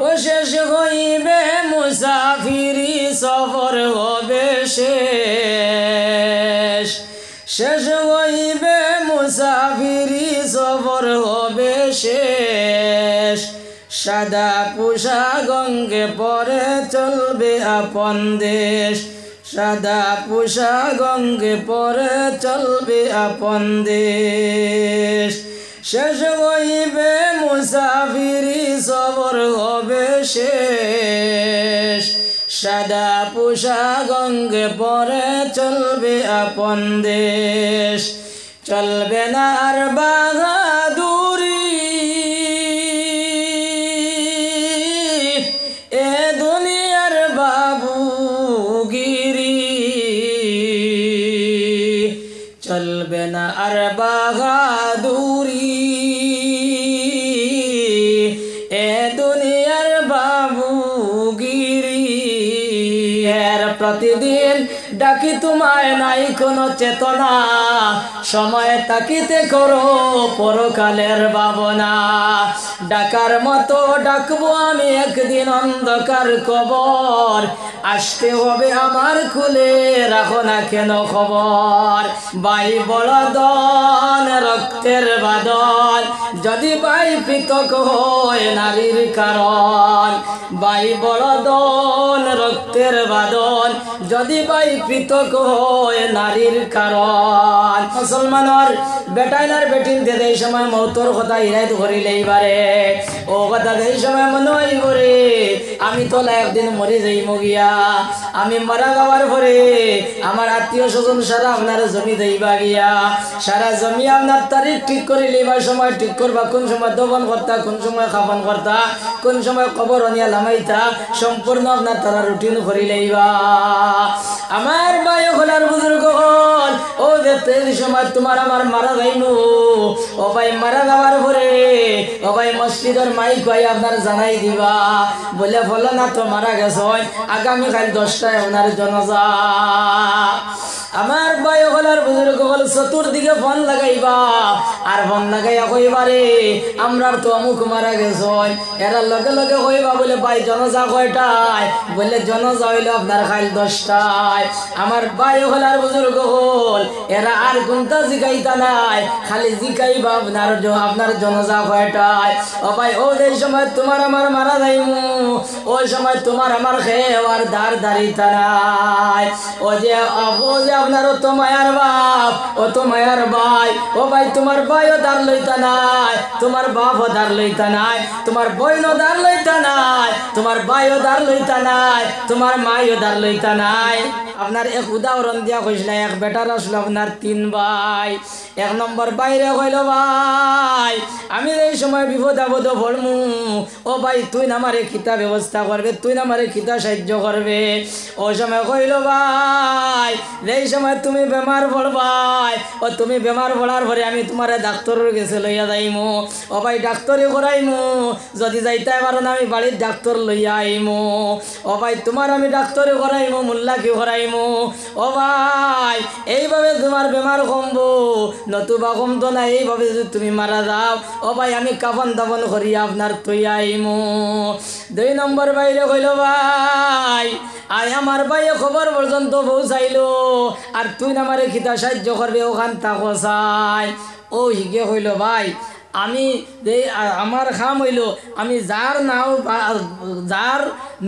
ও শেষ হইবে মুসাফিরি সফর হবে শেষ শেষ হইবে মুসাফিরি সফর হবে শেষ সাদা পোশাক অঙ্গে পরে চলবে আপন দেশ সাদা পোশাক অঙ্গে পরে চলবে আপন দেশ শেষ হইবে মুসাফিরি সফর হবে শেষ সাদা পোশাক অঙ্গে পরে চলবে আপন দেশ চলবে না আর বাহাদুরি এ দুনিয়ার বাবুগিরি চলবে না আর বাহাদুরি এ দুনিয়ার বাবুগিরি এর প্রতিদিন ডাকি তোমায় নাই কোনো চেতনা সময় তাকিতে করো পরকালের ভাবনা ডাকার মতো ডাকবো আমি একদিন অন্ধকার কবর আসতে হবে আমার খুলে রাখো না কেন খবর ভাই বড় দল রক্তের বাদল যদি ভাই পৃথক হয় নারীর কারণ ভাই বড় দল রক্তের বাদল যদি ভাই পৃথক হয় নারীর কারণ মুসলমানের বেটাইনার বেটিন দে এই সময় মৌতর কথা ইরাইত করিলেই বারে ও কথা এই সময় মনে হয় করে আমি তো একদিন মরে যাই মগিয়া আমি মারা যাওয়ার পরে আমার আত্মীয় স্বজন সারা আপনার জমি দেইবা গিয়া সারা জমি আপনার তারিখ ঠিক করে লইবার সময় ঠিক করবা কোন সময় দফন করতা কোন সময় খাফন করতা কোন সময় কবর অনিয়া লামাইতা সম্পূর্ণ আপনার তারা রুটিন করে লইবা আমার ভাই হলার বুজুর্গ হল ও দেখতে সময় তোমার আমার মারা যাইনু ও ভাই মারা যাওয়ার পরে ও ভাই মসজিদের মাইক ভাই আপনার জানাই দিবা বলে বলো না তো মারা গেছ আগামীকাল 10টায় আপনার জনজা আমার ভাই হলার বুজুর্গ হল চতুর্দিকে ফোন লাগাইবা আর ফোন লাগাইয়া কইবারে আমরার তো অমুক মারা গেছ এরা লগে লগে কইবা বলে ভাই জনজা কয়টায় বলে জনজা হইলো আপনার কাল 10টায় আমার ভাই হলার বুজুর্গ হল এরা আর কোনটা জিগাইতা নাই খালি জিগাইবা আপনার জনজা কয়টায় ও ভাই ও এই সময় তোমার আমার মারা যাইমু ওই সময় তোমার আমার খেওয়ার দার দাঁড়িতা নাই ও যে আপনার তো মায়ার বাপ ও তো মায়ার ভাই ও ভাই তোমার ভাইও দাঁড় লইতা নাই তোমার বাপও দাঁড় লইতা নাই তোমার বইনও দাঁড় লইতা নাই তোমার ভাইও দাঁড় লইতা নাই তোমার মাইও দাঁড় লইতা নাই আপনার এক উদাহরণ দিয়া কইছিল এক বেটার আসলো আপনার 3 ভাই এক নম্বর বাইরে কইল ভাই আমি এই সময় বিপদ আপদ পড়মু ও ভাই তুই আমারে খিতা ব্যবস্থা করবে তুই আমারে খিতা সাহায্য করবে ও সময় কইল ভাই এই সময় তুমি বেমার পড়বাই ও তুমি বেমার পড়ার পরে আমি তোমারে ডাক্তারের কাছে লইয়া যাইমু ও ভাই ডাক্তারে করাইমু যদি যাইতে পারো না আমি বাড়ির ডাক্তার লইয়া আইমু ও ভাই তোমার আমি ডাক্তারে করাইমু মোল্লাকে করাইমু ও ভাই এইভাবে তোমার বেমার কমবো নতুবা কমতো না এইভাবে যদি তুমি মারা যাও ও ভাই আমি কাফন দাফন করি আপনার তুই আইমু 2 নম্বর বাইরে কইল ভাই আয় আমার ভাইয়ে খবর পর্যন্ত পৌঁছাইলো আর তুই আমারে খিতা সাহায্য করবে ওখান থাকো চাই ও হিগে হইল ভাই আমি আমার খাম হইল আমি যার নাও যার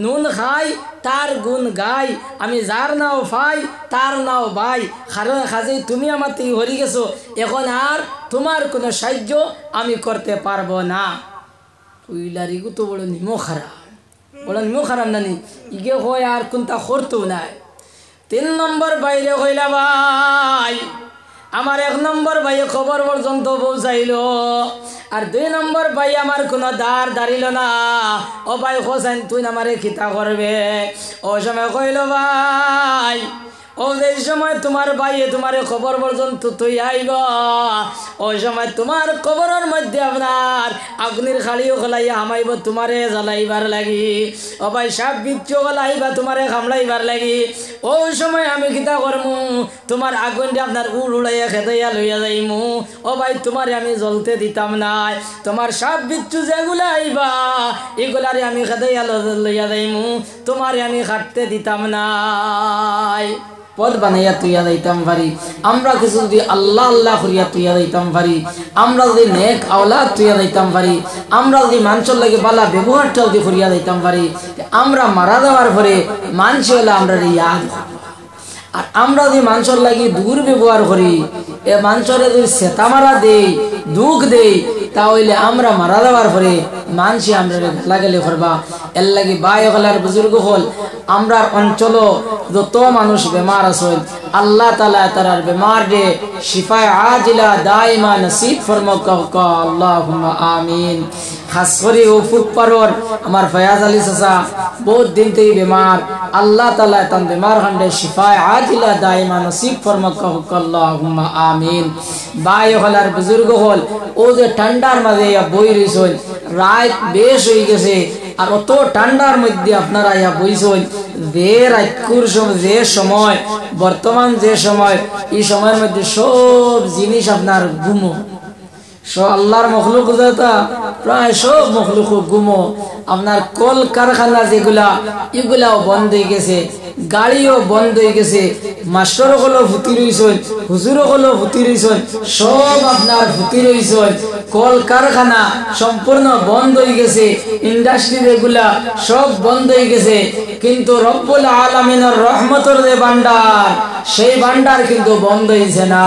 নুন খাই তার গুণ গাই আমি যার নাও পাই তার নাও ভাই কারণ খাজে তুমি আমার থেকে হরি গেছো এখন আর তোমার কোনো সাহায্য আমি করতে পারবো না উইলারিগু তো বড় নিমো খারাপ বড় নিমো খারাপ নানি ইগে হয় আর কোনটা করতো নাই 3 নম্বর বাইরে হইলা ভাই আমার 1 নম্বর ভাই খবর পর্যন্ত পৌঁছাইলো আর 2 নম্বর ভাই আমার কোনো দাঁড়িল না ও ভাই হোসেন তুই আমারে খিতা করবে ও সময় কইল ভাই ও ও এই সময় তোমার ভাইয়ে তোমার খবর পর্যন্ত তুই আইবা ওই সময় তোমার কবরের মধ্যে আপনার আগুনের খালিও খলাইয়া হামাইব তোমারে জ্বালাইবার লাগি ও ভাই সাপ বিচ্ছু গলাইবা তোমারে খামলাইবার লাগি ওই সময় আমি কিতা করমু তোমার আগুনটা আপনার উড়াইয়া খেতাইয়া লইয়া যাইমু ও ভাই তোমারে আমি জ্বলতে দিতাম নাই তোমার সাপ বিচ্ছু যেগুলা আইবা এগুলারে আমি খেতাইয়া লইয়া যাইমু তোমারে আমি খাটতে দিতাম নাই পদ বানাইয়া তুইয়া যাইতাম পারি আমরা কিছু যদি আল্লাহ আল্লাহ করিয়া তুইয়া যাইতাম পারি আমরা যদি নেক আওলাদ তুইয়া যাইতাম পারি আমরা যদি মানুষের লাগে বালা ব্যবহারটা যদি করিয়া যাইতাম পারি আমরা মারা যাওয়ার পরে মানুষ হলে আমরা ইয়াদ আর আমরা যদি মানুষের লাগে দুর্ব্যবহার করি এ মানুষের যদি সেতা মারা দেই দুঃখ দেই তাহলে আমরা মারা যাওয়ার পরে মানুষই আমরা গালা গেলে করবা এর লাগে বাই হলার বুজুর্গ হল আমরা অঞ্চল যত মানুষ বেমার আছে আল্লাহ তাআলা তারার বেমার দে শিফায়ে আজিলা দাইমা নসিব ফরমাক আল্লাহুম্মা আমিন খাস করে ও ফুটপারর আমার ফয়াজ আলী চাচা বহুত দিন থেকে বেমার আল্লাহ তাআলা তান বেমার হান্ডে শিফায়ে আজিলা দাইমা নসিব ফরমাক আল্লাহুম্মা আমিন বাই হলার বুজুর্গ হল ও যে ঠান্ডার মাঝে বই রইছেন রাত বেশ হয়ে গেছে আর অত ঠান্ডার মধ্যে আপনারা ইয়া বইছেন যে রাতকুর যে সময় বর্তমান যে সময় এই সময়ের মধ্যে সব জিনিস আপনার গুমো আল্লাহর মখলুক যেটা প্রায় সব মখলুক গুমো আপনার কল কারখানা যেগুলা এগুলাও বন্ধ হয়ে গেছে গাড়িও বন্ধ হয়ে গেছে মাস্টার হলো ভুতি রইছেন হুজুর হলো ভুতি রইছেন সব আপনার ভুতি রইছেন কল কারখানা সম্পূর্ণ বন্ধ হয়ে গেছে ইন্ডাস্ট্রি এগুলা সব বন্ধ হয়ে গেছে কিন্তু রব্বুল আলামিনের রহমতের যে ভান্ডার সেই ভান্ডার কিন্তু বন্ধ হইছে না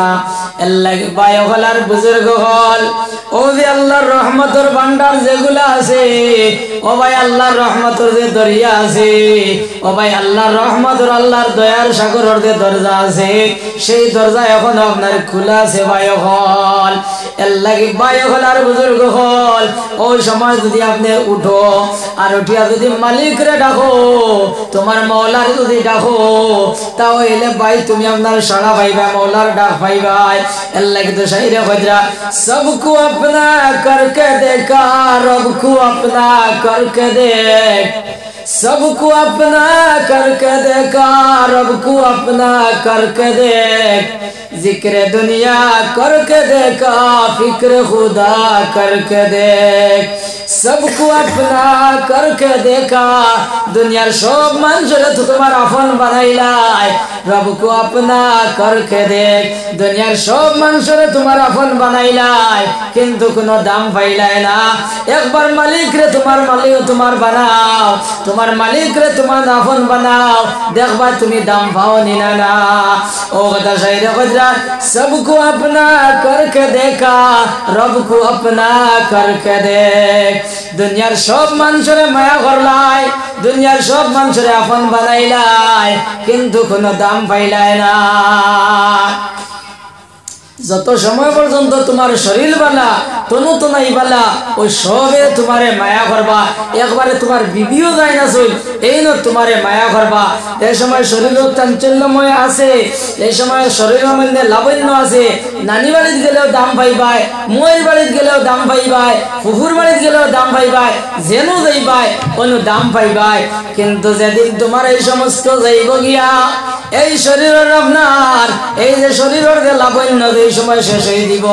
আল্লাহ বায়গলার বুজুর্গ হল ও যে আল্লাহর রহমতের ভান্ডার যেগুলা আছে ও ভাই আল্লাহর রহমতের যে দরিয়া আছে ও ভাই আল্লাহর রহমতের আল্লাহর দয়ার সাগরের যে দরজা আছে সেই দরজা এখন আপনার খোলা আছে বায়গল আল্লাহ বায়গলার বুজুর্গ হল ওই সময় যদি আপনি উঠো আর উঠিয়া যদি মালিকরে ডাকো তোমার মওলার যদি ডাকো তাহলে ভাই তুমি আপনার সাড়া পাইবা মওলার ডাক পাইবা अल्लाह की तो शायरी खजरा सबको अपना करके देखा रब को अपना करके देख सबको अपना करके देखा रब को अपना करके देख जिक्र दुनिया करके देखा फिक्र खुदा करके देख सबको अपना करके देखा दुनियार सब মানুষরে তো তোমার আপন বানাইলাই রব কো আপনা করকে দেখ দুনিয়ার সব মানুষরে তোমার আপন বানাইলাই কিন্তু কোনো দাম পাইলাই না একবার মালিক রে তোমার বানাও তোমার মালিক রে তোমার আপন বানাও দেখবা তুমি দাম পাও নি না ও কথা শায়রে কজরা सबको अपना करके देखा रब को अपना करके देख দুনিয়ার সব মানুষরে মায়া করলাই দুনিয়ার সব মানুষরে আপন বানাইলাই কিন্তু কোনো দাম পাইলাই না যত সময় পর্যন্ত তোমার শরীর বালা তনু তনাই বালা ওই সবে তোমারে মায়া করবা একবারে তোমার বিবিও যায় না চল এই ন তোমারে মায়া করবা এই সময় শরীরের চাঞ্চল্যময় আছে এই সময় শরীরের মধ্যে লাবণ্য আছে নানি বাড়িতে গেলেও দাম পাইবাই মুয়ের বাড়িতে গেলেও দাম পাইবাই ফুফুর বাড়িতে গেলেও দাম পাইবাই যেনো যাইবাই কোনো দাম পাইবাই কিন্তু যেদিন তোমার এই সমস্ত যাইব গিয়া এই শরীরের আপনার এই যে শরীরের যে লাবণ্য এই সময় শেষ হয়ে দিব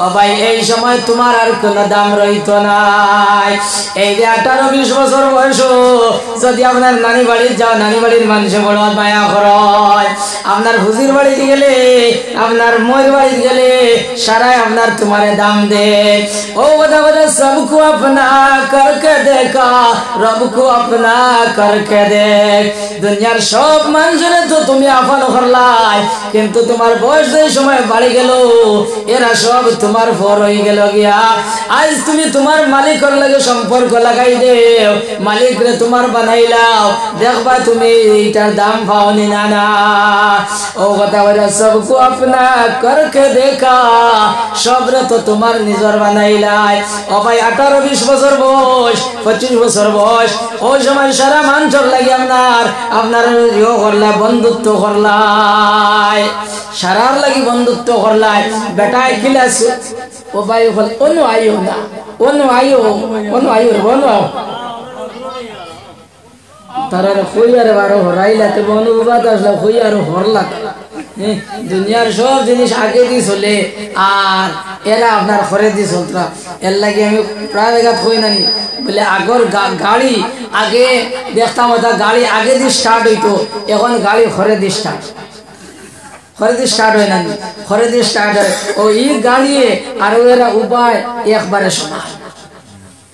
ও ভাই এই সময় তোমার আর কোনো দাম রইত নাই এই যে 18-20 বছর বয়স যদি আপনার নানি বাড়ি যাও নানি বাড়ির মানুষে বড় মায়া করয় আপনার হুজুর বাড়িতে গেলে আপনার ময়ের বাড়িতে গেলে সারাই আপনার তোমারে দাম দে ও কথা বলে সবকো আপনা করকে দেখা রবকো আপনা করকে দেখ দুনিয়ার সব মানুষের তো তুমি আপন করলাই কিন্তু তোমার বয়স এই সময় বাড়ি গেল এরা সব তোমার পর হয়ে গেল গিয়া আজ তুমি তোমার মালিকের লগে সম্পর্ক লাগাই দেও মালিক রে তোমার বানাইলাও দেখবা তুমি এটার দাম পাওনি না না ও কথা বলে সবকু আপনা করকে দেখা সবরে তো তোমার নিজর বানাইলাই ও ভাই 18-20 বছর বয়স 25 বছর বয়স ওই সময় সারা মানুষের লাগে আপনার ইয়ে করলা বন্ধুত্ব করলাই সারার লাগি বন্ধুত্ব করলাই বেটায় খিলাস ও ভাই বল অনু আইও না অনু আইও তারা খুইয়ারে বারো হরাইলাতে বনুবাদ আসলে খুইয়ারও হরলা দুনিয়ার সব জিনিস আগে দিয়ে চলে আর এরা আপনার ঘরে দিয়ে চলতা এর লাগে আমি প্রায় জায়গা কই নানি বলে আগর গাড়ি আগে দেখতাম ওটা গাড়ি আগে দিয়ে স্টার্ট হইতো এখন গাড়ি ঘরে দিয়ে স্টার্ট হয় নানি ঘরে দিয়ে স্টার্ট হয় ও ই গাড়ি আর এরা উপায় একবারে সমান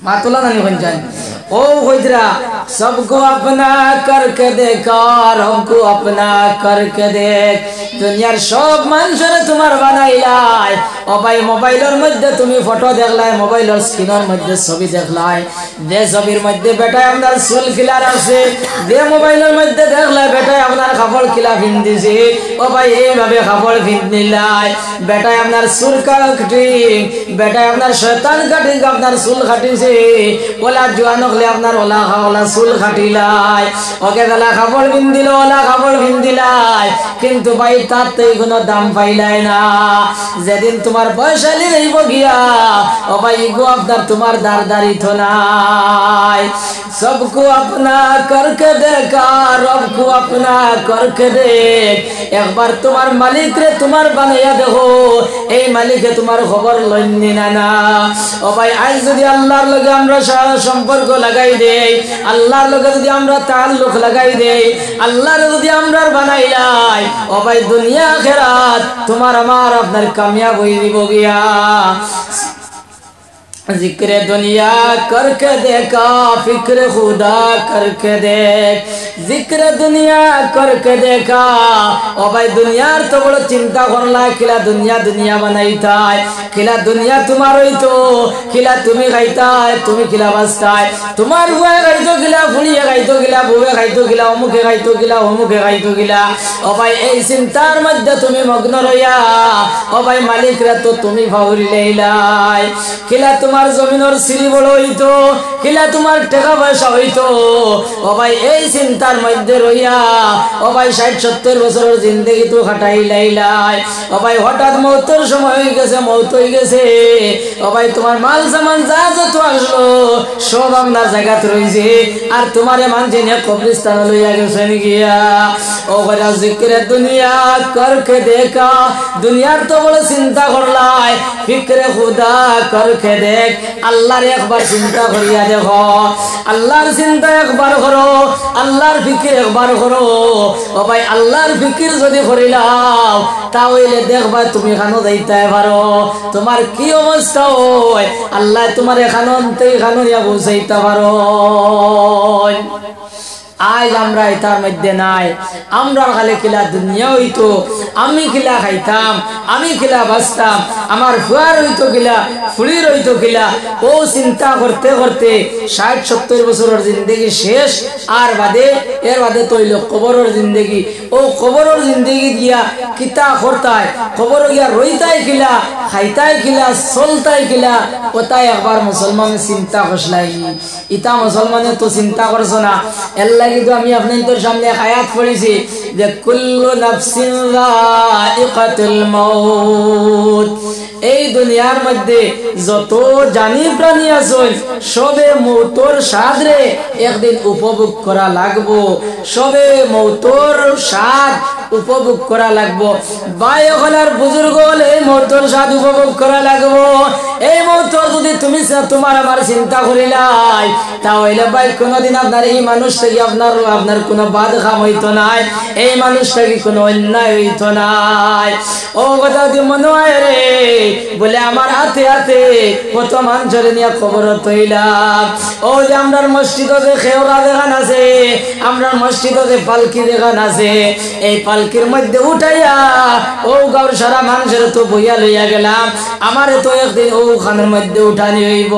মাতলা নানি হন যায় ओ हुजरा सबको अपना करके देखा हमको अपना करके देख दुनियार सब মানুষের তোমার বানাইলাই ও ভাই মোবাইলের মধ্যে তুমি ফটো দেখলাই মোবাইলের স্ক্রিনের মধ্যে ছবি দেখলাই যে ছবির মধ্যে বেটা আপনার চুল খিলার আছে যে মোবাইলের মধ্যে দেখলাই বেটা আপনার কাপড় খিলা পিন্দিছে ও ভাই এইভাবে কাপড় পিন্দিলাই বেটা আপনার চুল কাটিং বেটা আপনার শয়তান কাটিং আপনার চুল কাটিছে ওলা জোয়ান আপনার ওলা চুল খাটিলাই ওকে বেলা কাপড় পিন্দিল ওলা কাপড় পিন্দিলাই কিন্তু ভাই তার তো কোনো দাম পাইলাই না যেদিন তোমার পয়সালি রইব গিয়া ও ভাই গো আপনার তোমার দাঁড় তো নাই सबको अपना करके देखा रबको अपना करके देख একবার তোমার মালিক রে তোমার বানাইয়া দেখো এই মালিকে তোমার খবর লইনি না না ও ভাই আজ যদি আল্লাহর লগে আমরা সম্পর্ক লাগাই দেই আল্লাহর লগে যদি আমরা তাআল্লুক লাগাই দেই আল্লাহর যদি আমরা বানাইলাই ও ভাই দুনিয়া আখিরাত তোমার আমার আপনার কামিয়াব হই দিব গিয়া जिक्र दुनिया करके देखा फिक्र खुदा करके देख जिक्र दुनिया करके देखा ओ भाई दुनियार तो बड़ो चिंता करला किला दुनिया बनाईता किला दुनिया तुम्हार तो किला तुम्हें खाईता तुम्हें किला बसता तुम्हार हुआ खाईतो किला फुड़िया खाईतो किला बुवे खाईतो किला अमुके खाईतो किला अमुके खाईतो किला ओ भाई এই চিন্তার মধ্যে তুমি মগ্ন রইয়া ও ভাই মালিক রে তো তুমি ফাউরি লইলাই কিলা তোমার জমিনের সিঁড়ি বড় হইতো কিলা তোমার টাকা পয়সা হইতো ও ভাই এই চিন্তার মধ্যে রইয়া ও ভাই 60-70 বছরের জিন্দেগি তো কাটাই লাইলাই ও ভাই হঠাৎ মৌতের সময় হয়ে গেছে মৌত হয়ে গেছে ও ভাই তোমার মাল সামান যা যত আসলো সব আপনার জায়গাতে রইছে আর তোমারে মানছে নিয়ে কবরস্থান লইয়া গেছে গিয়া ও বড় জিকির দুনিয়া করকে দেখা দুনিয়ার তো বড় চিন্তা করলাই ফিকরে খুদা করকে দেখ আল্লাহর একবার চিন্তা করিয়া দেখো আল্লাহর চিন্তা একবার করো আল্লাহর ফিকির একবার করো ও ভাই আল্লাহর ফিকির যদি করিলাও তাহলে দেখবা তুমি খানো যাইতে পারো তোমার কি অবস্থা হয় আল্লাহ তোমার এখানতে খানো ইয়া বুঝাইতে পারো আজ আমরা এটার মধ্যে নাই আমরা খালি কিলা দুনিয়া হইতো আমি কিলা খাইতাম আমি কিলা বাঁচতাম আমার ফুয়ার হইতো কিলা ফুলির হইতো কিলা ও চিন্তা করতে করতে 60-70 বছরের জিন্দেগি শেষ আর এর বাদে তৈল কবরের জিন্দেগি ও কবরের জিন্দেগি গিয়া কিতা করতায় কবর গিয়া রইতাই কিলা খাইতাই কিলা চলতাই কিলা ওটাই একবার মুসলমান চিন্তা করলাই ইতা মুসলমানে তো চিন্তা করছো না কিন্তু আমি আপনাদের সামনে আয়াত পড়েছি যে কুল্লু নাফসিন যায়িকাতুল মাউত এই দুনিয়ার মধ্যে যত জানি প্রাণী আছে সবে মৌতর স্বাদ রে একদিন উপভোগ করা লাগবো সবে মৌতর স্বাদ উপভোগ করা লাগবো ভাই হলার বুজুর্গ হলে মৌতর স্বাদ উপভোগ করা লাগবো এই মৌতর যদি তুমি তোমার আমার চিন্তা করিলাই তাহলে ভাই কোনদিন আপনার এই মানুষটাকে আপনার কোনো বাদ খাম হইতো নাই এই মানুষটাকে কোনো অন্যায় হইতো নাই ও কথা তুই মনে হয় রে বলে আমার হাতে হাতে কত মানুষের নিয়ে খবর তৈলাম ও যে আমরার মসজিদে খেওরা দেখান আছে আমরার মসজিদে পালকি দেখান আছে এই পালকির মধ্যে উঠাইয়া ও গাঁর সারা মানুষের তো বইয়া লইয়া গেলাম, আমারে তো একদিন ওখানের মধ্যে উঠানি হইব।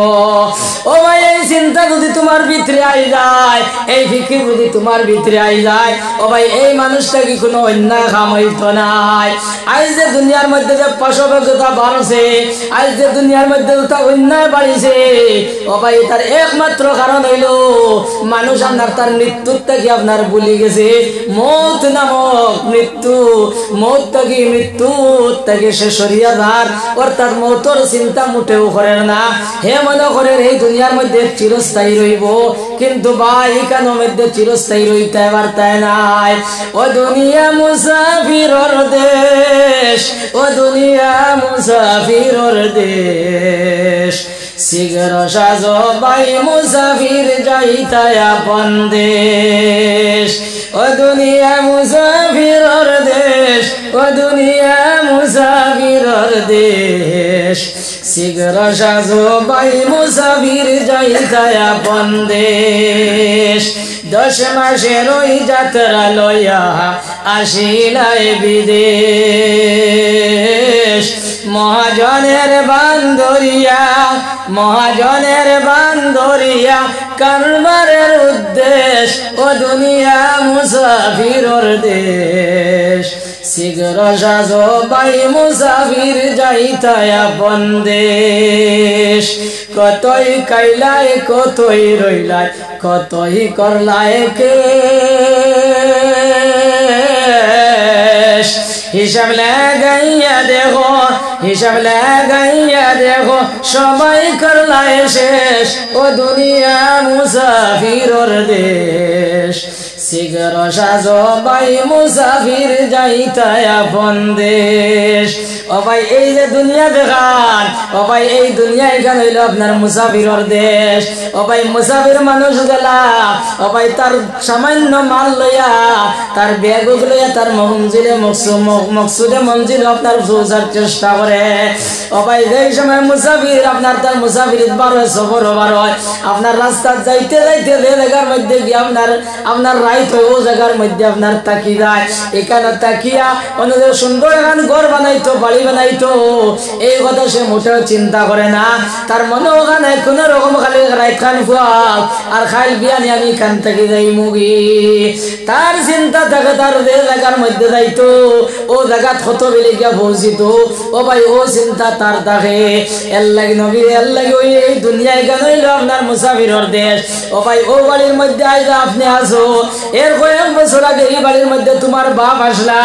ও ভাই এই চিন্তা যদি তোমার ভিতরে আই যায়, এই ফিকির যদি তোমার ভিতরে আই যায়, ও ভাই এই মানুষটা কি কোনো অন্যায় কাম হইতো নাই? আজ যে দুনিয়ার মধ্যে যে পাশবিকতা বাড়ছে, আজ যে দুনিয়ার মধ্যে অন্যায় বাড়িছে, ও ভাই তার একমাত্র কারণ হইল মানুষ আপনার তার মৃত্যুর থেকে আপনার ভুলে গেছে। মৌত নামক মৃত্যু, মৌত থেকে মৃত্যু থেকে সে সরিয়া যার, অর্থাৎ মৌতর চিন্তা মোটেও করেন না। হে মনে করেন এই দুনিয়ার মধ্যে চিরস্থায়ী রইব, কিন্তু ভাই এখানের মধ্যে চিরস্থায়ী রইতে পারতায় নাই। ও দুনিয়া মুসাফিরর দেশ, ও দুনিয়া মুসাফিরর দেশ, শীঘ্র সাজো ভাই মুসাফির যাইতায় আপন দেশ। ও দুনিয়া মুসাফিরর দেশ, ও দুনিয়া মুসাফিরর দেশ, শীঘ্র সাজো ভাই মুসাফির যাইতায় আপন দেশ। 10 মাসের ওই যাত্রা লইয়া আসিলাই বিদেশ, মহাজনের বান্দরিয়া, মহাজনের বান্দরিয়া কারবারের উদ্দেশ। ও দুনিয়া মুসাফিরর দেশ, শীঘ্র সাজো ভাই মুসাফির যাইতায় আপন দেশ। কতই কাইলাই কতই রইলাই, কতই করলাই কেশ, হিসাব লাগাইয়া দেখো, হিসাব লাগাইয়া দেখো সবাই করলাই শেষ। ও দুনিয়া মুসাফিরর দেশ, শীঘ্র সাজো ভাই মুসাফির যাইতায় আপন দেশ। ও ভাই এই যে দুনিয়া দেখান, ও ভাই এই দুনিয়া এখানে হইল আপনার মুসাফিরর দেশ। ও ভাই মুসাফির মানুষ গেলা, ও ভাই তার সামান্য মাল লইয়া, তার ব্যাগ লইয়া তার মঞ্জিলে মকসুদে মঞ্জিল আপনার পৌঁছার চেষ্টা করে। ও ভাই যেই সময় মুসাফির আপনার তার মুসাফির বার হয়, সফর হবার হয়, আপনার রাস্তা যাইতে যাইতে যে জায়গার মধ্যে গিয়ে আপনার রাইত হয়, ও জায়গার মধ্যে আপনার তাকি যায়। এখানে তাকিয়া অন্যদের সুন্দর এখন ঘর বানাইতো, বাড়ি বানাইতো, এই কথা সে মোটেও চিন্তা করে না। তার মনে ওখানে কোন রকম খালি রাইত খান ফুয়াল আর খাইল বিয়ানি আমি খান থেকে যাই মুগি, তার চিন্তা থাকে তার যে জায়গার মধ্যে যাইতো ও জায়গা কত বেলে গিয়া পৌঁছিত। ও ভাই ও চিন্তা তার থাকে। এর লাগে নবী এর লাগে ওই এই দুনিয়ায় কেন হইল আপনার মুসাফিরর দেশ। ও ভাই ও বাড়ির মধ্যে আইলা আপনি আসো, এর কয়েক বছর আগে এই বাড়ির মধ্যে তোমার বাপ আসলা,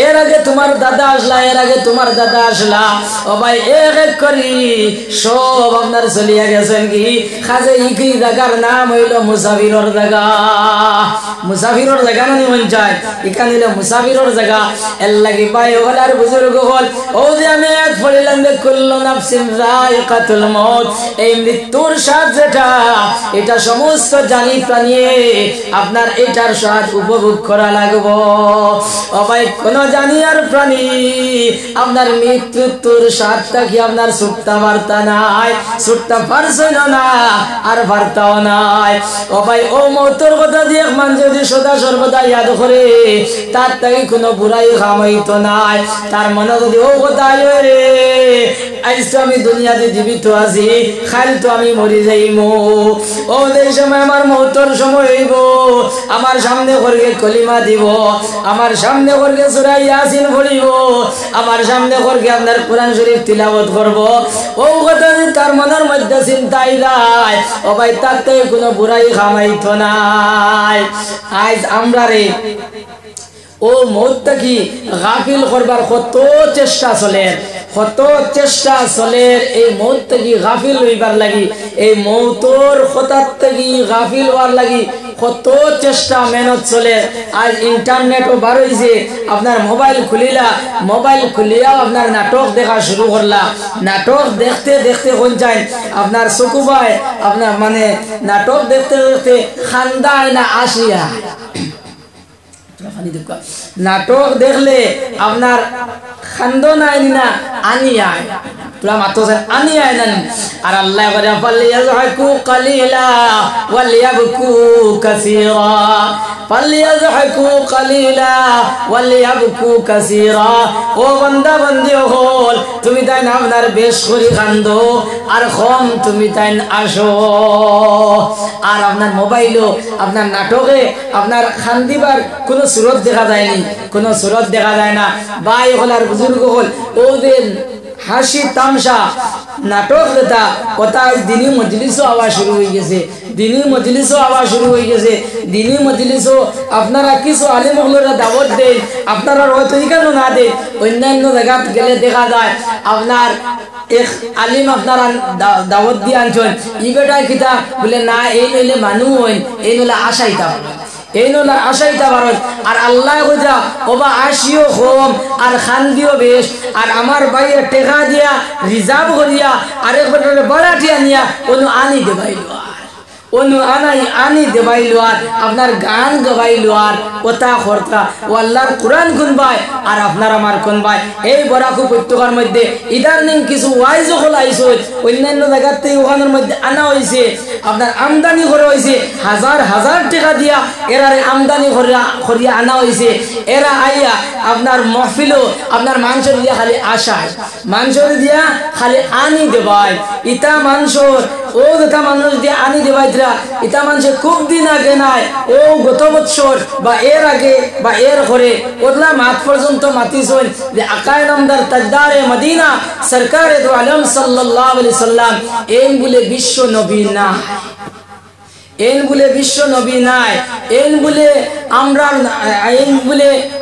এর আগে তোমার দাদা আসলা, এর আগে তোমার দাদা আসলা। ও ভাই এক এক করি সব আপনার চলিয়া গেছেন কি খাজে ইকি জায়গার নাম হইল মুসাফিরর জায়গা। মুসাফিরর জায়গা নানি মন চায়, এখানে হইল মুসাফিরর জায়গা। এর লাগে ভাই হলার বুজুর্গ হল ও যে আমি এক পড়িলাম যে কুল্লু নাফসিন যায়কাতুল মউত, এই মৃত্যুর স্বাদ যেটা, এটা সমস্ত জানি প্রাণী আপনার এটার স্বাদ উপভোগ করা লাগবো। ও ভাই কোন জানি আর প্রাণী আপনার মৃত্যুর স্বাদটা কি আপনার সুট্টা বার্তা নাই, সুট্টা পারছে না আর বার্তাও নাই। ও ভাই ও মৌতর কথা দিয়ে মান যদি সদা সর্বদা ইয়াদ করে, তার তাই কোনো বুড়াই খামাইতো নাই। তার মনে যদি ও কথা রে আজ তো আমি দুনিয়াতে জীবিত আছি, খাইল তো আমি মরি যাইমু। ও এই সময় আমার মৌতর সময় হইব, আমার সামনে করকে কলিমা দিব, আমার সামনে করকে সূরা ইয়াসিন পড়িব, আমার সামনে করকে আপনার কোরআন শরীফ তিলাওয়াত করব। ও কথা তার মনের মধ্যে চিন্তাই যায়, ও ভাই তার থেকে কোনো বুড়াই খামাইতো নাই। আজ আমরা রে ও মৌতটা কি গাফিল করবার কত চেষ্টা চলে, কত চেষ্টা চলে এই মৌত থেকে গাফিল হইবার লাগি, এই মৌতর হঠাৎ থেকে গাফিল হওয়ার লাগি কত চেষ্টা মেহনত চলে। আজ ইন্টারনেটও বার হয়েছে, আপনার মোবাইল খুলিলা, মোবাইল খুলিয়াও আপনার নাটক দেখা শুরু করলা, নাটক দেখতে দেখতে কোন যায় আপনার চকু পায়, আপনার মানে নাটক দেখতে দেখতে খান্দায় না আসিয়া নাটক দেখলে আপনার খান্দো নাই না আনি আয়, তোরা মাতো আনি আয় না। আর আল্লাহ করে ফালিয়াযহাকু কালিলা ওয়ালিয়াবকু কাসীরা, ফালিয়াযহাকু কালিলা ওয়ালিয়াবকু কাসীরা। ও বান্দা বান্দি হল, তুমি তাই না আপনার বেশ করি কান্দো আর কম তুমি তাই আসো। আর আপনার মোবাইলও আপনার নাটকে আপনার খান্দিবার কোনো সুরত দেখা যায়নি, কোনো সুরত দেখা যায় না। ভাই হল আর বুজুর্গ হল, ওদের হাসি তামসা নাটক যেটা কথা দিনী মজলিসও আওয়া শুরু হয়ে গেছে, দিনী মজলিসও আওয়া শুরু হয়ে গেছে। দিনী মজলিসও আপনারা কিছু আলিম হলরা দাওয়াত দেন, আপনারা হয়তো এখানেও না দেন, অন্যান্য জায়গা গেলে দেখা যায় আপনার এক আলিম আপনারা দাওয়াত দিয়ে আনছেন, ই বেটায় কিতা বলে না, এই নইলে মানুষ হইন, এই নইলে আশাইতা এই নলা আশাইতা ভারত। আর আল্লাহ কইতা ওবা আসিও হোম আর খান্দিও বেশ। আর আমার ভাইয়ের টেকা দিয়া রিজার্ভ করিয়া আরেকবার বাড়াটিয়া নিয়া অনু আনি দেবাইল, অনু আনাই আনি দেবাইল, আর আপনার গান গাবাইল, আর ওতা খরতা ও আল্লাহর কোরআন গুনবাই আর আপনার আমার কোনবাই। এই বরাকু উপত্যকার মধ্যে ইদানিং কিছু ওয়াইজ খোলাইছে, অন্যান্য জায়গাতে ওখানের মধ্যে আনা হয়েছে, আপনার আমদানি করা হয়েছে, হাজার হাজার টাকা দিয়া এরারে আমদানি করিয়া আনা হয়েছে। এরা আইয়া আপনার মহফিলও আপনার মানুষের দিয়া খালি আশায়, মানুষের দিয়া খালি আনি দেবাই। ইটা মানুষের ও যেটা মানুষ দিয়ে আনি দেবাই, ইটা মানুষের খুব দিন আগে নাই, ও গত বছর বা এর আগে বা এর ঘরে ওদলা মাঠ পর্যন্ত মাতিছেন যে আকায়ে নামদার তাজদারে মদিনা সরকারে দো আলম সাল্লাল্লাহু আলাইহি সাল্লাম এই বলে বিশ্ব নবী না, এন বলে বিশ্ব নবী নাই, এন বলে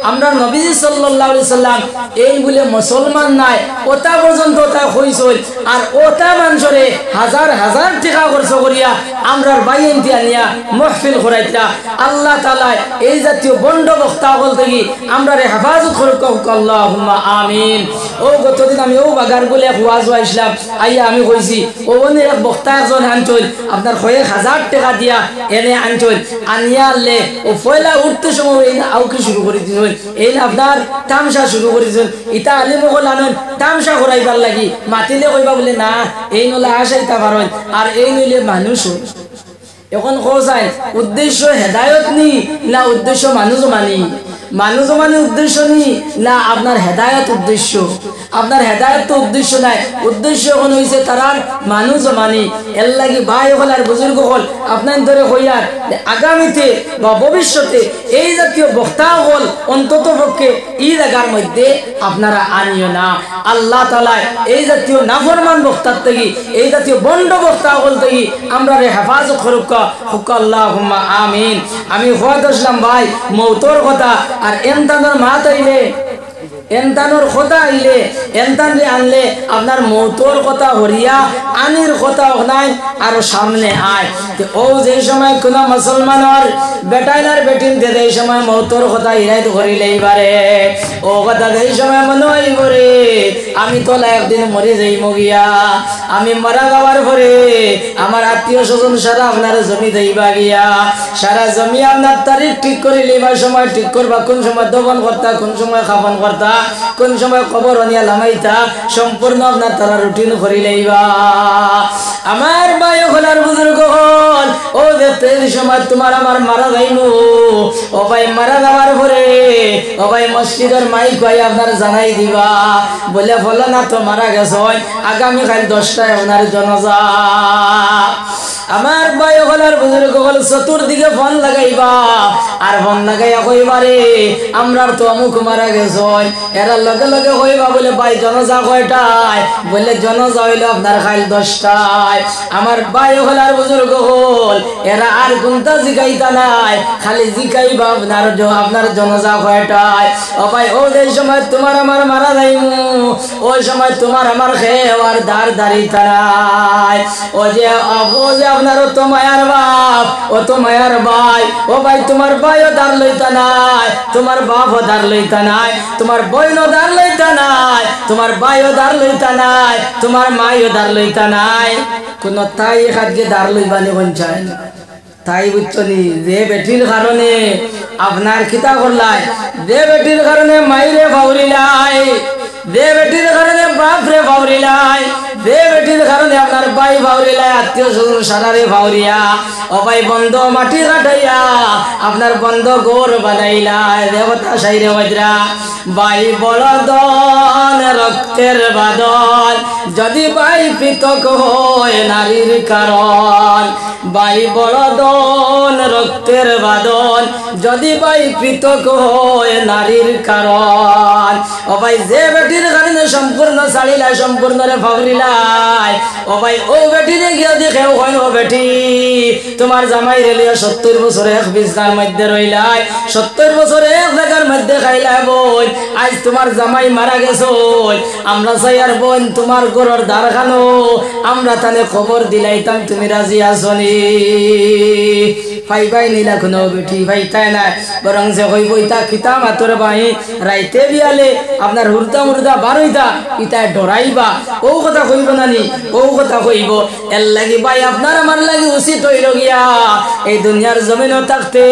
আমরা নবীজি সাল্লাল্লাহু আলাইহি সাল্লাম এই বলে মুসলমান নাই, ওটা পর্যন্ত ওটা হইছিল। আর ওটা মানুষরে হাজার হাজার টাকা খরচ করিয়া আমরার বাইন দিয়া নিয়া মাহফিল করাইতা। আল্লাহ তাআলা এই জাতীয় বন্ড বক্তা হল থেকে আমরারে হেফাজত করুক, আল্লাহুম্মা আমিন। ও গতদিন আমি ও বাগার বলে ওয়াজ ইসলাম আইয়া আমি কইছি, ও অনেক এক বক্তা একজন আনছেন আপনার 1000 টাকা দিয়া এনে আনছেন, আনিয়া আনলে ও পয়লা উঠতে সময় এই আউকে শুরু করে দিয়েছেন, এই আপনার তামসা শুরু করে দিয়েছেন। ইটা আলিমগল আনন তামসা করাইবার লাগি, মাতিলে কইবা বলে না এই নলে আসাইতা পারেন, আর এই নইলে মানুষ। এখন কোথায় উদ্দেশ্য হেদায়ত নি না উদ্দেশ্য মানুষ মানি, মানুষ মানে উদ্দেশ্য নি না আপনার হেদায়ত উদ্দেশ্য? আপনার হেদায়ত তো উদ্দেশ্য নাই, উদ্দেশ্য এখন হয়েছে তারার মানুষ মানি। এর লাগি ভাই হল আর বুজুর্গ হল আপনার ধরে হইয়ার আগামীতে বা ভবিষ্যতে এই জাতীয় বক্তা হল অন্তত পক্ষে এই জায়গার মধ্যে আপনারা আনিও না। আল্লাহ তাআলা এই জাতীয় নাফরমান বক্তার থেকে, এই জাতীয় বন্ড বক্তা হল থেকে আমরা হেফাজত করুক, আল্লাহুম্মা আমিন। আমি হওয়া দশলাম ভাই মৌতর কথা, আর এমতানোর মাত আইলে এনতানোর কথা আইলে এনতানরে আনলে আপনার মৌতর কথা হরিয়া আনির কথা নাই আরো সামনে আয়। ও যে সময় কোন মুসলমানের বেটাইনার বেটিন দে এই সময় মৌতর কথা ইরাইত করিলেই পারে, ও কথা এই সময় মনে হয় করে আমি তো একদিন মরে যাই মগিয়া, আমি মারা যাওয়ার পরে আমার আত্মীয় স্বজন সারা আপনার জমি দেইবা গিয়া, সারা জমি আপনার তারিখ ঠিক করে লইবার সময় ঠিক করবা, কোন সময় দফন করতা, কোন সময় খাফন করতা, কোন সময় কবর অনিয়া লামাইতা, সম্পূর্ণ আপনার তারা রুটিন করি লইবা। আমার ভাই হলার বুজুর্গ হল, ও দেখতে সময় তোমার আমার মারা যাইমু, ও ভাই মারা যাওয়ার পরে ও ভাই মসজিদের মাইক ভাই আপনার জানাই দিবা বলে বলো না তো মারা গেছে আগামীকাল 10টায় ওনার জনাজা। আমার ভাই হলার বুজুর্গ হল চতুর্দিকে ফোন লাগাইবা, আর ফোন লাগাইয়া কইবারে আমরার তো অমুক মারা গেছে, এরা লগে লগে কইবা বলে ভাই জনাজা কয়টায়, বলে জনাজা হইলো আপনার কাল 10টায়। আমার ভাই হলার বুজুর্গ হল এরা আর কোনটা জিগাইতা নাই, খালি জিগাইবা আপনার জনাজা কয়টায়। ও ভাই ও যে সময় তোমার আমার মারা যাইমু, ওই সময় তোমার আমার খেওয়ার দাঁড় দাঁড়িতা নাই। ও যে আপনার তো মায়ার বাপ, ও তো মায়ার ভাই, ও ভাই তোমার ভাইও দাঁড় লইতা নাই, তোমার বাপও দাঁড় লইতা নাই, তোমার বোনও দাঁড় লইতা নাই, তোমার ভাইও দাঁড় লইতা নাই, তোমার মাইও দাঁড় লইতা নাই, কোন তাই খাদ্যে দাঁড় লইবা নেবেন চায় না। তাই বুঝছনি যে বেটির কারণে আপনার খিতা করলাই, যে বেটির কারণে মাইরে ভাউরিলাই, যে বেটির কারণে বাপরে ভাউরিলাই, যে বেটির কারণে আপনার ভাই ভাউরিলা আত্মীয় স্বজন সারারে ভাউরিয়া ও ভাই বন্ধ মাটি কাটাইয়া আপনার বন্ধ গোর বানাইলা দেবতা সাইরে বজরা ভাই বলদন রক্তের বাদল যদি ভাই পৃথক হয় নারীর কারণ ভাই বলদন রক্তের বাদল যদি ভাই পৃথক হয় নারীর কারণ ও ভাই যে বেটির কারণে সম্পূর্ণ ছাড়িলাই সম্পূর্ণ রে ভাবরিলাই ও ভাই ও বেটিরে গিয়ে দেখে হয় ও বেটি তোমার জামাই রেলিয়া 70 বছর এক বিছনার মধ্যে রইলাই 70 বছর এক জায়গার মধ্যে খাইলাই বোন আজ তোমার জামাই মারা গেছো আমরা চাই আর বোন তোমার ঘরের দ্বার খানো আমরা তানে খবর দিলাইতাম তুমি রাজি আসনি ভাই ভাই নীলা কোনো বেটি ভাই তাই না বরং যে হইব ইতা খিতা মাতর ভাই রাইতে বিয়ালে আপনার হুরদা মুরদা বারইতা ইতা ডরাইবা ও কথা কইব নানি ও কথা কইব এর লাগি ভাই আপনার আমার লাগি উচিত হইল গিয়া এই দুনিয়ার জমিনও থাকতে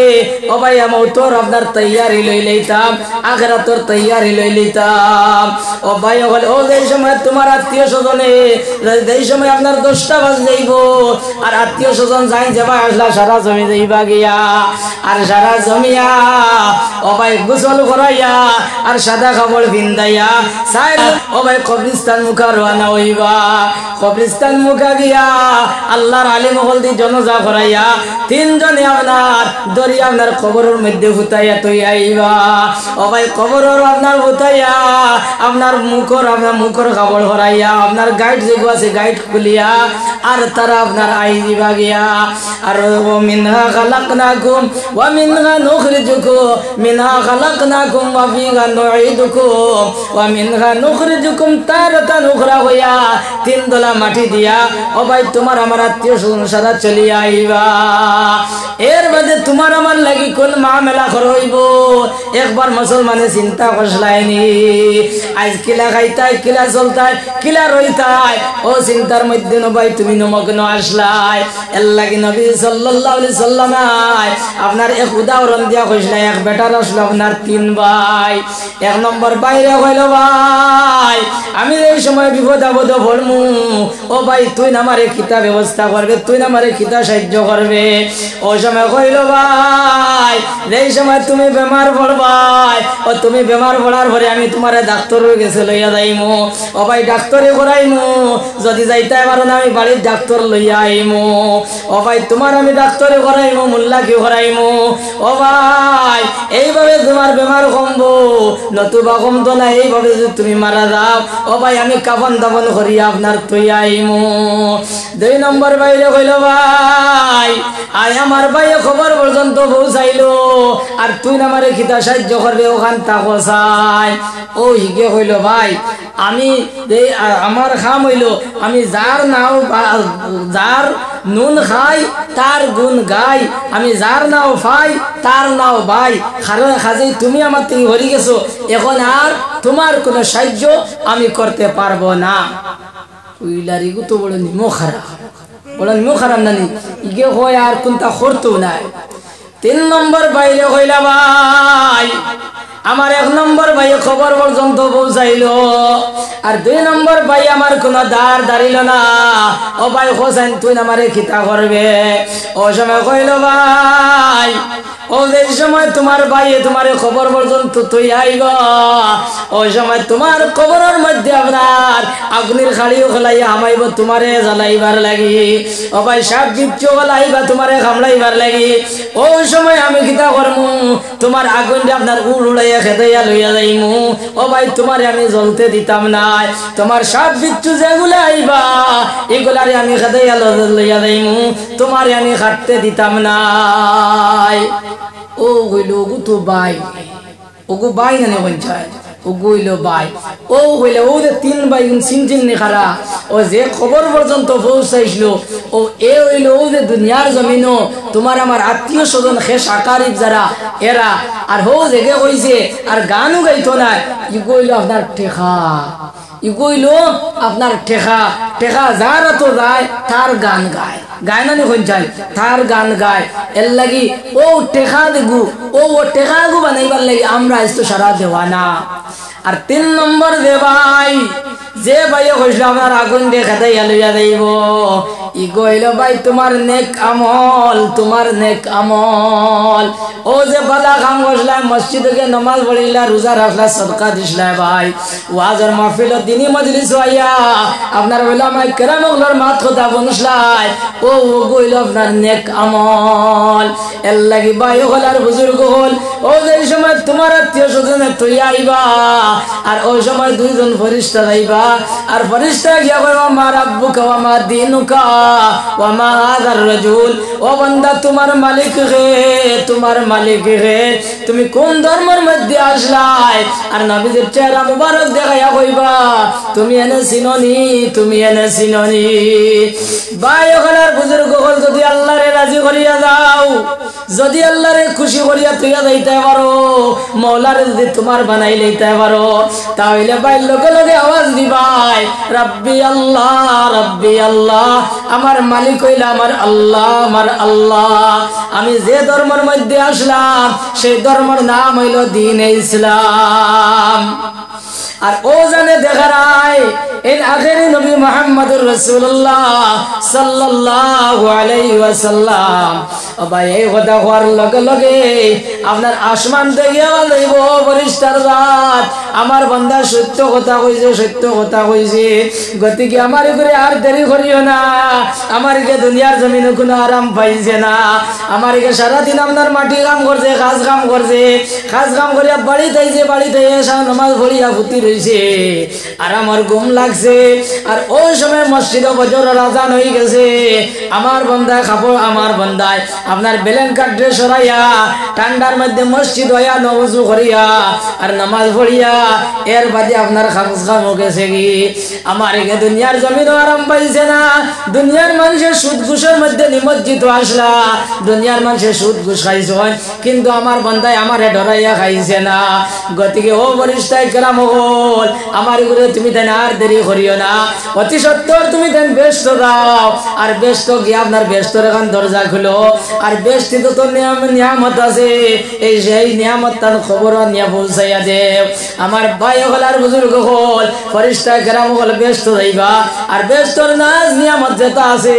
ও ভাই আমার তোর আপনার তৈয়ারি লই লইতাম আখিরাতের তৈয়ারি লই লইতাম ও ভাই ও এই সময় তোমার আত্মীয় স্বজনে এই সময় আপনার 10টা বাজ যাইব আর আত্মীয় স্বজন যাই যাবা আসলা সারা জমি যাইবা গিয়া আর সারা জমিয়া ও ভাই গোসল করাইয়া আর সাদা কাপড় ভিন্দাইয়া সাইড ও ভাই কবরিস্তান মুখা রওনা হইবা কবরিস্তান মুখা গিয়া আল্লাহর আলিম হল দি জনজা করাইয়া 3 জনে আপনার দরিয়া আপনার কবরের মধ্যে ফুটাইয়া তুই আইবা ও ভাই কবরের আপনার ফুটাইয়া আপনার মুখর কাপড় করাইয়া আপনার গাইড যেগু আছে গাইড খুলিয়া আর তারা আপনার আই দিবা গিয়া আর মিনহা খালাকনাকুম ওয়া মিনহা নুখরিজুকুম মিনহা খালাকনাকুম ওয়া ফিহা নুঈদুকুম ওয়া মিনহা নুখরিজুকুম তারাতান উখরা হইয়া 3 দলা মাটি দিয়া ও ভাই তোমার আমার আত্মীয় স্বজন সারা চলিয়া আইবা এর বাদে তোমার আমার লাগি কোন মামলা করইব একবার মুসলমানে চিন্তা করছলাইনি আজ কিলা খাইতাই কিলা চলতাই কিলা রইতাই ও চিন্তার মধ্যে ন ভাই তুমি নমগ্ন আসলাই এর লাগি নবী সাল্লাল্লাহু আলাইহি সাল্লাম আপনার এক উদাহরণ দিয়া কইছিল এক বেটার আসলো আপনার 3 ভাই এক নম্বর বাইরে হইল ভাই আমি এই সময় বিপদ আপদ পড়মু ও ভাই তুই আমারে কিতা ব্যবস্থা করবে তুই আমারে কিতা সাহায্য করবে ও সময় কইল ভাই এই সময় তুমি বেমার পড়বাই ও তুমি বেমার পড়ার পরে আমি তোমারে ডাক্তারের কাছে লইয়া যাইমু ও ভাই ডাক্তারে করাইমু যদি যাইতে পারো না আমি বাড়ির ডাক্তার লইয়া আইমু ও ভাই তোমার আমি ডাক্তারে করাইমু মোল্লা কি করাইমু ও ভাই এইভাবে তোমার বেমার কমবো নতুবা কমতো না এইভাবে যদি তুমি মারা যাও ও ভাই আমি কাফন দাফন করি আপনার তুই আইমু 2 নম্বর বাইরে কইল ভাই আয় আমার ভাই খবর পর্যন্ত পৌঁছাইলো আর তুই আমারে খিতা সাহায্য করবে ওখান তাকো চাই ও হিগে হইল ভাই আমি আমার খাম হইল আমি যার নাও যার নুন খাই তার গুণ গাই আমি যার নাও পাই তার নাও ভাই কারণ খাজে তুমি আমার থেকে হরি গেছো এখন আর তোমার কোনো সাহায্য আমি করতে পারবো না উইলারিগু তো বড় নিমো খারাপ বড় নিমো খারাপ নানি ইগে হয় আর কোনটা করতো না 3 নম্বর বাইরে হইলা ভাই আমার 1 নম্বর ভাই খবর পর্যন্ত পৌঁছাইলো আর 2 নম্বর ভাই আমার কোনো দাঁড়িল না ও ভাই হোসেন তুই আমারে খিতা করবে ও সময় কইল ভাই ও এই সময় তোমার ভাই তোমার খবর পর্যন্ত তুই আইবা ওই সময় তোমার কবরের মধ্যে আপনার আগুনের খাড়িও খলাইয়া হামাইব তোমারে জ্বালাইবার লাগি ও ভাই সাপ বিচ্ছু খলাইবা তোমারে কামড়াইবার লাগি ওই সময় আমি কিতা করমু তোমার আগুনটা আপনার উড়াইয়া খেদাইয়া লইয়া যাইমু ও ভাই তোমারে আমি জ্বলতে দিতাম না তোমার সাপ বিচ্ছু যেগুলা আইবা এগুলারে আমি খেদাইয়া লইয়া যাইমু তোমারে আমি কাটতে দিতাম না ও হইলো তো ভাই ওগো ভাই না পঞ্চায়েত ও গইল ভাই ও হইলে ও যে 3 ভাই চিনচিন নেখারা ও যে খবর পর্যন্ত পৌঁছাইছিল ও এ হইল ও যে দুনিয়ার জমিনও তোমার আমার আত্মীয় স্বজন খেস আকারিব যারা এরা আর হো জেগে কইছে আর গানও গাইতো না ই কইল আপনার ঠেকা ই কইল আপনার ঠেকা ঠেকা যারা তো যায় তার গান গায় গায় না নিখন চাই তার গান গায় এর লাগি ও টেকা দেগু ও টেকা গু বানাইবার লাগি আমরা আজ তো সারা দেওয়া না আর 3 নম্বর দে ভাই যে ভাই কইছিল আপনার আগুন দেখা দেয়া লইয়া যাইব ই কইল ভাই তোমার নেক আমল, তোমার নেক আমল। ও যে বালা কাম করছিলাম, মসজিদে গিয়ে নামাজ পড়িলা, রোজা রাখলা, সদকা দিছিলা ভাই, ওয়াজের মাহফিল দিনী মজলিস হইয়া আপনার উলামায়ে কেরামগুলোর মাত কথা বনছলাই, ও কইল আপনার নেক আমল। এর লাগি ভাই হল আর বুজুর্গ হল, ও যে সময় তোমার আত্মীয় স্বজনে তুই আইবা আর ওই সময় দুইজন ফেরেশতা আইবা, আর ফেরেশতা গিয়া কইবা মা রাব্বুকা ওয়া মা দীনুকা ওয়া মা হাযার রাজুল, ও বান্দা তোমার মালিক হে, তোমার মালিক হে, তুমি কোন ধর্মের মধ্যে আসলাই? আর নবীজির চেহারা মুবারক দেখাইয়া কইবা তুমি এনে চিননি, তুমি এনে চিননি। ভাই ওখানের বুজুর্গ হল, যদি আল্লাহরে রাজি করিয়া যাও, যদি আল্লাহরে খুশি করিয়া তুইয়া যাইতে পারো, মওলারে যদি তোমার বানাই লইতে পারো, তাহলে ভাই লগে লগে আওয়াজ দিবাই রাব্বি আল্লাহ, রাব্বি আল্লাহ, আমার মালিক হইল আমার আল্লাহ, আমার আল্লাহ। আমি যে ধর্মের মধ্যে আসলাম সেই ধর্মের নাম হইল দ্বীনে ইসলাম। আর ও জানে দেখারাই এই আখেরি নবী মুহাম্মদুর রাসূলুল্লাহ সাল্লাল্লাহু আলাইহি ওয়াসাল্লাম। ও ভাই এই কথা হওয়ার লগে লগে আপনার আসমান দেখিয়া যাইব ফেরেশতার রাত, আমার বান্দা সত্য কথা কইছে, সত্য কথা কইছে, গতিকে আমার উপরে আর দেরি করিও না, আমার কে দুনিয়ার জমিনে কোনো আরাম পাইছে না, আমার কে সারাদিন আপনার মাটি কাম করছে, কাজ কাম করছে, কাজ কাম করিয়া বাড়িতে আইছে, বাড়িতে এসে নামাজ পড়িয়া ফুটি রইছে, আর আমার ঘুম লাগছে, আর ওই সময় মসজিদে ফজরের আযান হয়ে গেছে, আমার বান্দায় খাবো, আমার বান্দায় আপনার বেলেনকার ড্রেস সরাইয়া ঠান্ডার মধ্যে মসজিদ হইয়া নওযু করিয়া আর নামাজ পড়িয়া এর বাদে আপনার খামস খাম গেছে কি, আমার একে দুনিয়ার জমিন আরাম পাইছে না, দুনিয়ার মানুষের সুদ ঘুষের মধ্যে নিমজ্জিত আসলা, দুনিয়ার মানুষের সুদ ঘুষ খাইছে, কিন্তু আমার বান্দায় আমারে ডরাইয়া খাইছে না। গতিকে ও ফেরেশতায়ে কেরাম হল, আমার উপরে তুমি দেন আর দেরি করিও না, অতি সত্বর তুমি দেন ব্যস্ত দাও, আর ব্যস্ত গিয়ে আপনার ব্যস্তর এখন দরজা খুলো, আর ব্যস্তিত তো নিয়ামত আছে, এই সেই নিয়ামত তার খবর নিয়ে পৌঁছাইয়া দেব। আমার ভাই হল আর বুজুর্গ হল, ফেরেশতায়ে কেরাম হল ব্যস্ত যাইবা, আর ব্যস্তর নাজ নিয়ামত যেটা আছে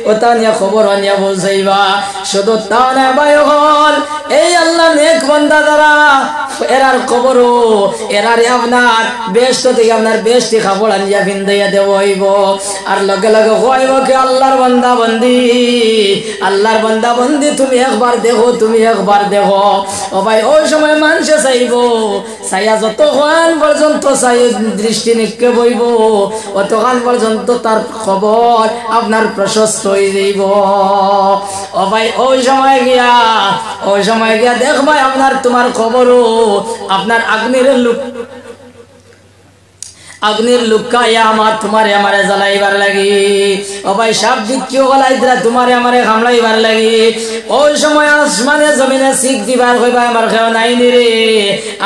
ওটা নিয়ে খবর নিয়ে পৌঁছাইবা। শুধু তা না ভাই হল, এই আল্লাহ নেক বান্দা দ্বারা এরার খবর, এরারে আপনার ব্যস্ত থেকে আপনার বেশটি খাবার আনিয়া ভিন্দাইয়া দেব হইব, আর লগে লগে হইব কি আল্লাহর বান্দা বন্দি, আল্লাহর বান্দা বন্দি তুমি একবার দেখো, তুমি একবার দেখো। ও ভাই ওই সময় মানুষে চাইব, চাইয়া যতক্ষণ পর্যন্ত চাই দৃষ্টি নিক্ষেপ হইব, অতক্ষণ পর্যন্ত তার খবর আপনার প্রশস্ত হয়ে যাইব। ও ভাই ওই সময় গিয়া, ওই সময় গিয়া দেখবাই আপনার তোমার খবরও আপনার আগ্নির লোক, আগ্নির লুকাইয়া আমার তোমারে আমারে জ্বালাইবার লাগি। ও ভাই সাপ বিচ্ছু গলাই দিলা তোমারে আমারে কামড়াইবার লাগি। ওই সময় আসমানে জমিনে শিখ দিবার কইবা আমার কেউ নাই নি রে,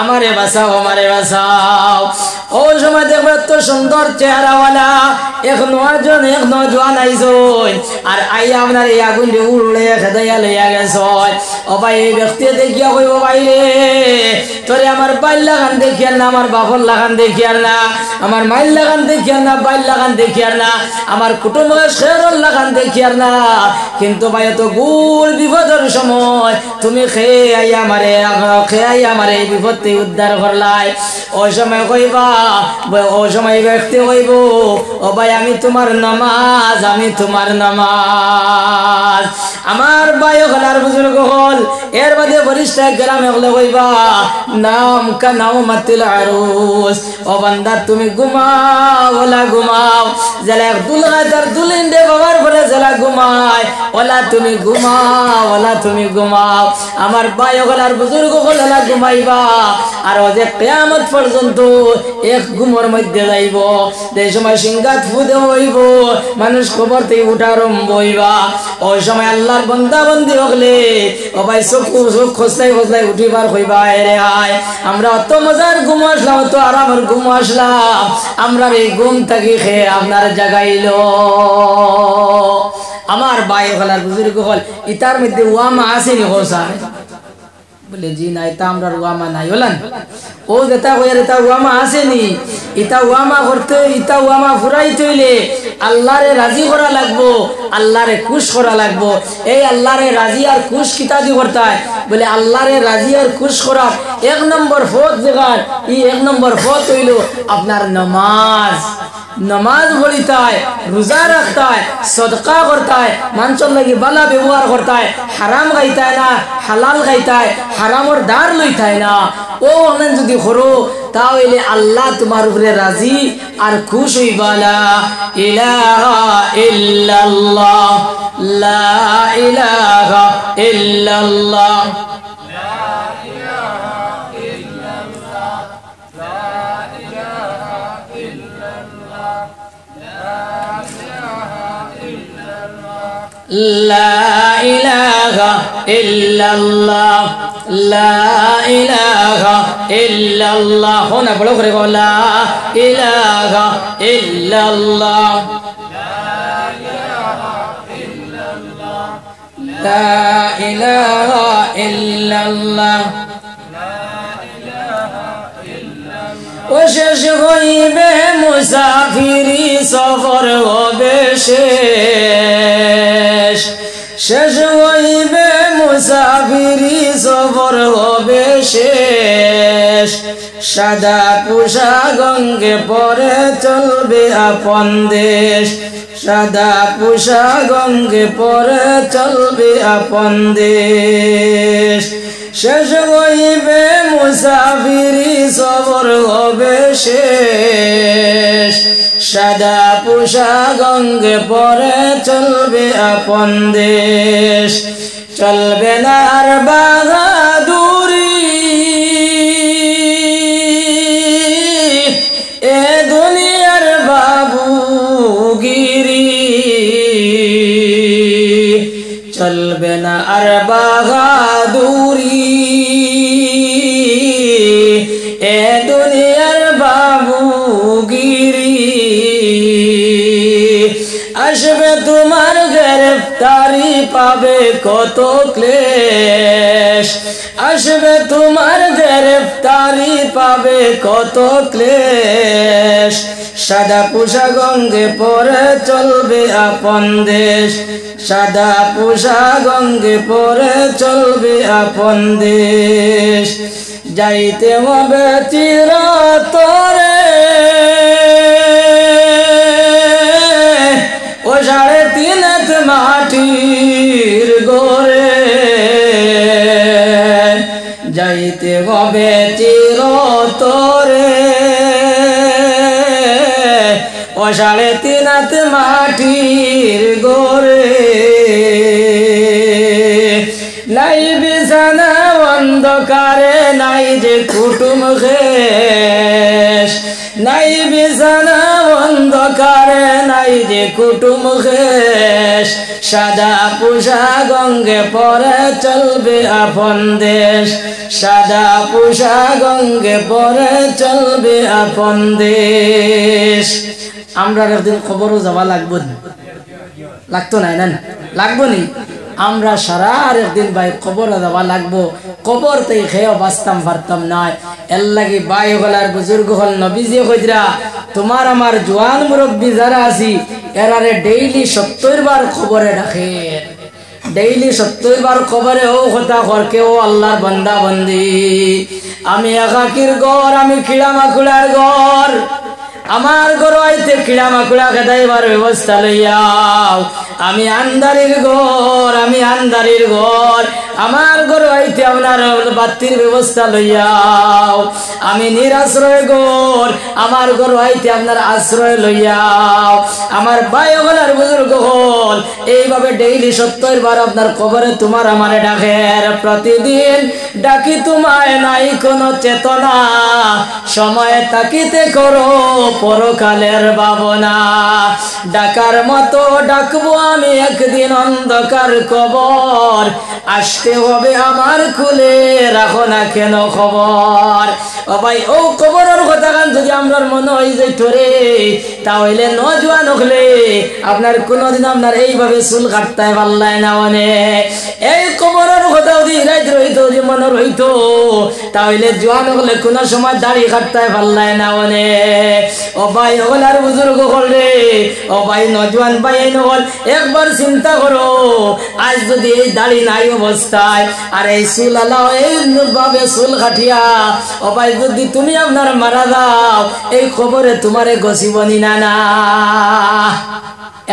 আমারে বাঁচাও, আমারে বাঁচাও। ওই সময় দেখবে এত সুন্দর চেহারাওয়ালা এক নজন, এক নজওয়ান আইসন, আর আইয়া আপনার এই আগুন দিয়ে উড়ে খেদাইয়া লইয়া গেছ। ও ভাই এই ব্যক্তি দেখিয়া কইব ভাই রে তোরে আমার বাইর লাগান দেখিয়ার না, আমার বাপর লাগান দেখিয়ার না, আমার মাইল লাগান দেখিয়ার না, বাইর লাগান দেখিয়ার না, আমার কুটুম্বের শেরর লাগান দেখিয়ার না, কিন্তু ভাই এত গুল বিপদের সময় তুমি খেয়ে আইয়া আমারে এই বিপদ থেকে উদ্ধার করলাই। ওই সময় কইবা, ওই সময় ব্যক্তি কইব ও ভাই আমি তোমার নামাজ, আমি তোমার নামাজ। আমার ভাই হলার বুজুর্গ হল, এর বাদে বরিষ্ঠ গ্রামে হলে কইবা নাম কা নাও মাতিল আরুস। ও বান্দা তুমি ঘুমাও, ওলা ঘুমাও, জেলা এক দুলগায় তার দুলিন দে বাবার পরে জেলা ঘুমায়, ওলা তুমি ঘুমাও, ওলা তুমি ঘুমাও। আমার ভাই হলার বুজুর্গ হল ওলা ঘুমাইবা, আর ও যে কিয়ামত পর্যন্ত এক ঘুমর মধ্যে যাইব। এই সময় সিংহাত ফুদে হইব, মানুষ খবর থেকে উঠা আরম্ভ হইবা। ওই সময় আল্লাহর বান্দা বান্দি হলে ও ভাই চোখ খসলাই খসলাই উঠিবার হইবা রে আয় আমরা অত মজার ঘুম আসলাম, অত আরামের ঘুম আসলাম, আমরা এই ঘুম থাকি খেয়ে আপনার জাগাইলো। আমার ভাই হলার বুজুর্গ হল ইতার মধ্যে ওয়ামা আসেনি হোসার বলে জি নাই তা আমরা ওয়ামা নাই হলান, ও যেটা হয়ে তা ওয়ামা আসেনি। ইতা ওয়ামা করতে ইতা ওয়ামা ফুরাই তৈলে আল্লাহরে রাজি করা লাগবো, আল্লাহরে খুশ করা লাগবো। এই আল্লাহরে রাজি আর খুশ কিতা দি করতে হয় বলে আল্লাহরে রাজি আর খুশ করার 1 নম্বর পথ যেখান এই 1 নম্বর পথ হইল আপনার নামাজ। नमाज पढ़ता है, रोजा रखता है, सदका करता है, मानचल लगी बाला व्यवहार करता है, हराम खाइता है ना हलाल खाइता है, हराम और दार लइता है ना ओ अनन যদি করো তাহলে আল্লাহ তোমার উপরে রাজি আর খুশ হইবা। লা ইলাহা ইল্লাল্লাহ লা ইলাহা ইল্লাল্লাহ لا إله إلا الله لا إله إلا الله هنا بلو خريقو لا إله إلا الله لا إله إلا الله وشش غيبه مسافري سفر وبشش শেষ হইবে মুসাফিরি সফর হবে শেষ সাদা পোশাক অঙ্গে পরে চলবে আপন দেশ সাদা পোশাক অঙ্গে পরে চলবে আপন দেশ শেষ হইবে মুসাফিরি সফর হবে শেষ সাদা পোশাক অঙ্গে পরে চলবে আপন দেশ চলবে না আর বাহাদুরি এ দুনিয়ার বাবুগিরি চলবে না আর বাহাদুরি এ দুনিয়ার বাবুগিরি আসবে তোমার গ্রেফতারি পাবে কত ক্লেশ আসবে তোমার গ্রেফতারি পাবে কত ক্লেশ সাদা পোশাক অঙ্গে পরে চলবে আপন দেশ সাদা পোশাক অঙ্গে পরে চলবে আপন দেশ যাইতে হবে চিরতরে ও 3.5 মাটির গড়ে যাইতে হবে চিরতরে ও 3.5 মাটির গড়ে নাই বিছানা অন্ধকারে নাই যে কুটুম খেশ নাই বিছানা অন্ধকারে নাই যে কুটুম খেশ সাদা পোশাক অঙ্গে পরে চলবে আপন দেশ সাদা পোশাক অঙ্গে পরে চলবে আপন দেশ আমরা একদিন খবরও যাওয়া লাগবো লাগতো নাই না লাগবো নি আমরা সারা একদিন ভাই কবর দেওয়া লাগবো কবর তাই খেয়েও বাঁচতাম পারতাম নাই এর লাগি ভাই হলার বুজুর্গ হল নবীজি কইরা তোমার আমার জোয়ান মুরব্বী যারা আছি এরারে ডেইলি 70 বার খবরে ডাকে ডেইলি 70 বার খবরে ও কথা করকে ও আল্লাহর বান্দা বন্দি আমি একাকির ঘর আমি খিড়া মাকুড়ার ঘর আমার ঘর হইতে খিড়া মাকুড়া খেদাইবার ব্যবস্থা লইয়াও আমি আন্দারির ঘর আমি আন্দারির ঘর আমার ঘর হইতে আপনার বাতির ব্যবস্থা লইয়াও আমি নিরাশ্রয় ঘর আমার ঘর হইতে আপনার আশ্রয় লইয়াও আমার ভাই হলার বুজুর্গ হল এইভাবে ডেইলি 70 বার আপনার কবরে তোমার আমারে ডাকের প্রতিদিন ডাকি তোমায় নাই কোনো চেতনা সময় তাকিতে করো পরকালের ভাবনা ডাকার মতো ডাকবো আমি একদিন অন্ধকার কবর আসতে হবে আমার খুলে রাখো না কেন খবর ও ভাই ও কবরের কথা গান যদি আমরার মনে হয় যে তোরে তাহলে নজওয়ান হলে আপনার কোনদিন আপনার এইভাবে চুল কাটতে পারলাই না মানে এই কবরের কথা যদি রাইত রইতো যে মনে রইতো তাহলে জোয়ান হলে কোনো সময় দাড়ি কাটতে পারলাই না ওনে ও ভাই হলার বুজুর্গ হলে ও ভাই নজওয়ান ভাই নহল একবার চিন্তা করো আজ যদি এই দাড়ি নাই অবস্থায় আর এই চুল আলাও এই ভাবে চুল কাটিয়া ও ভাই যদি তুমি আপনার মারা যাও এই খবরে তোমারে গছিবনি না না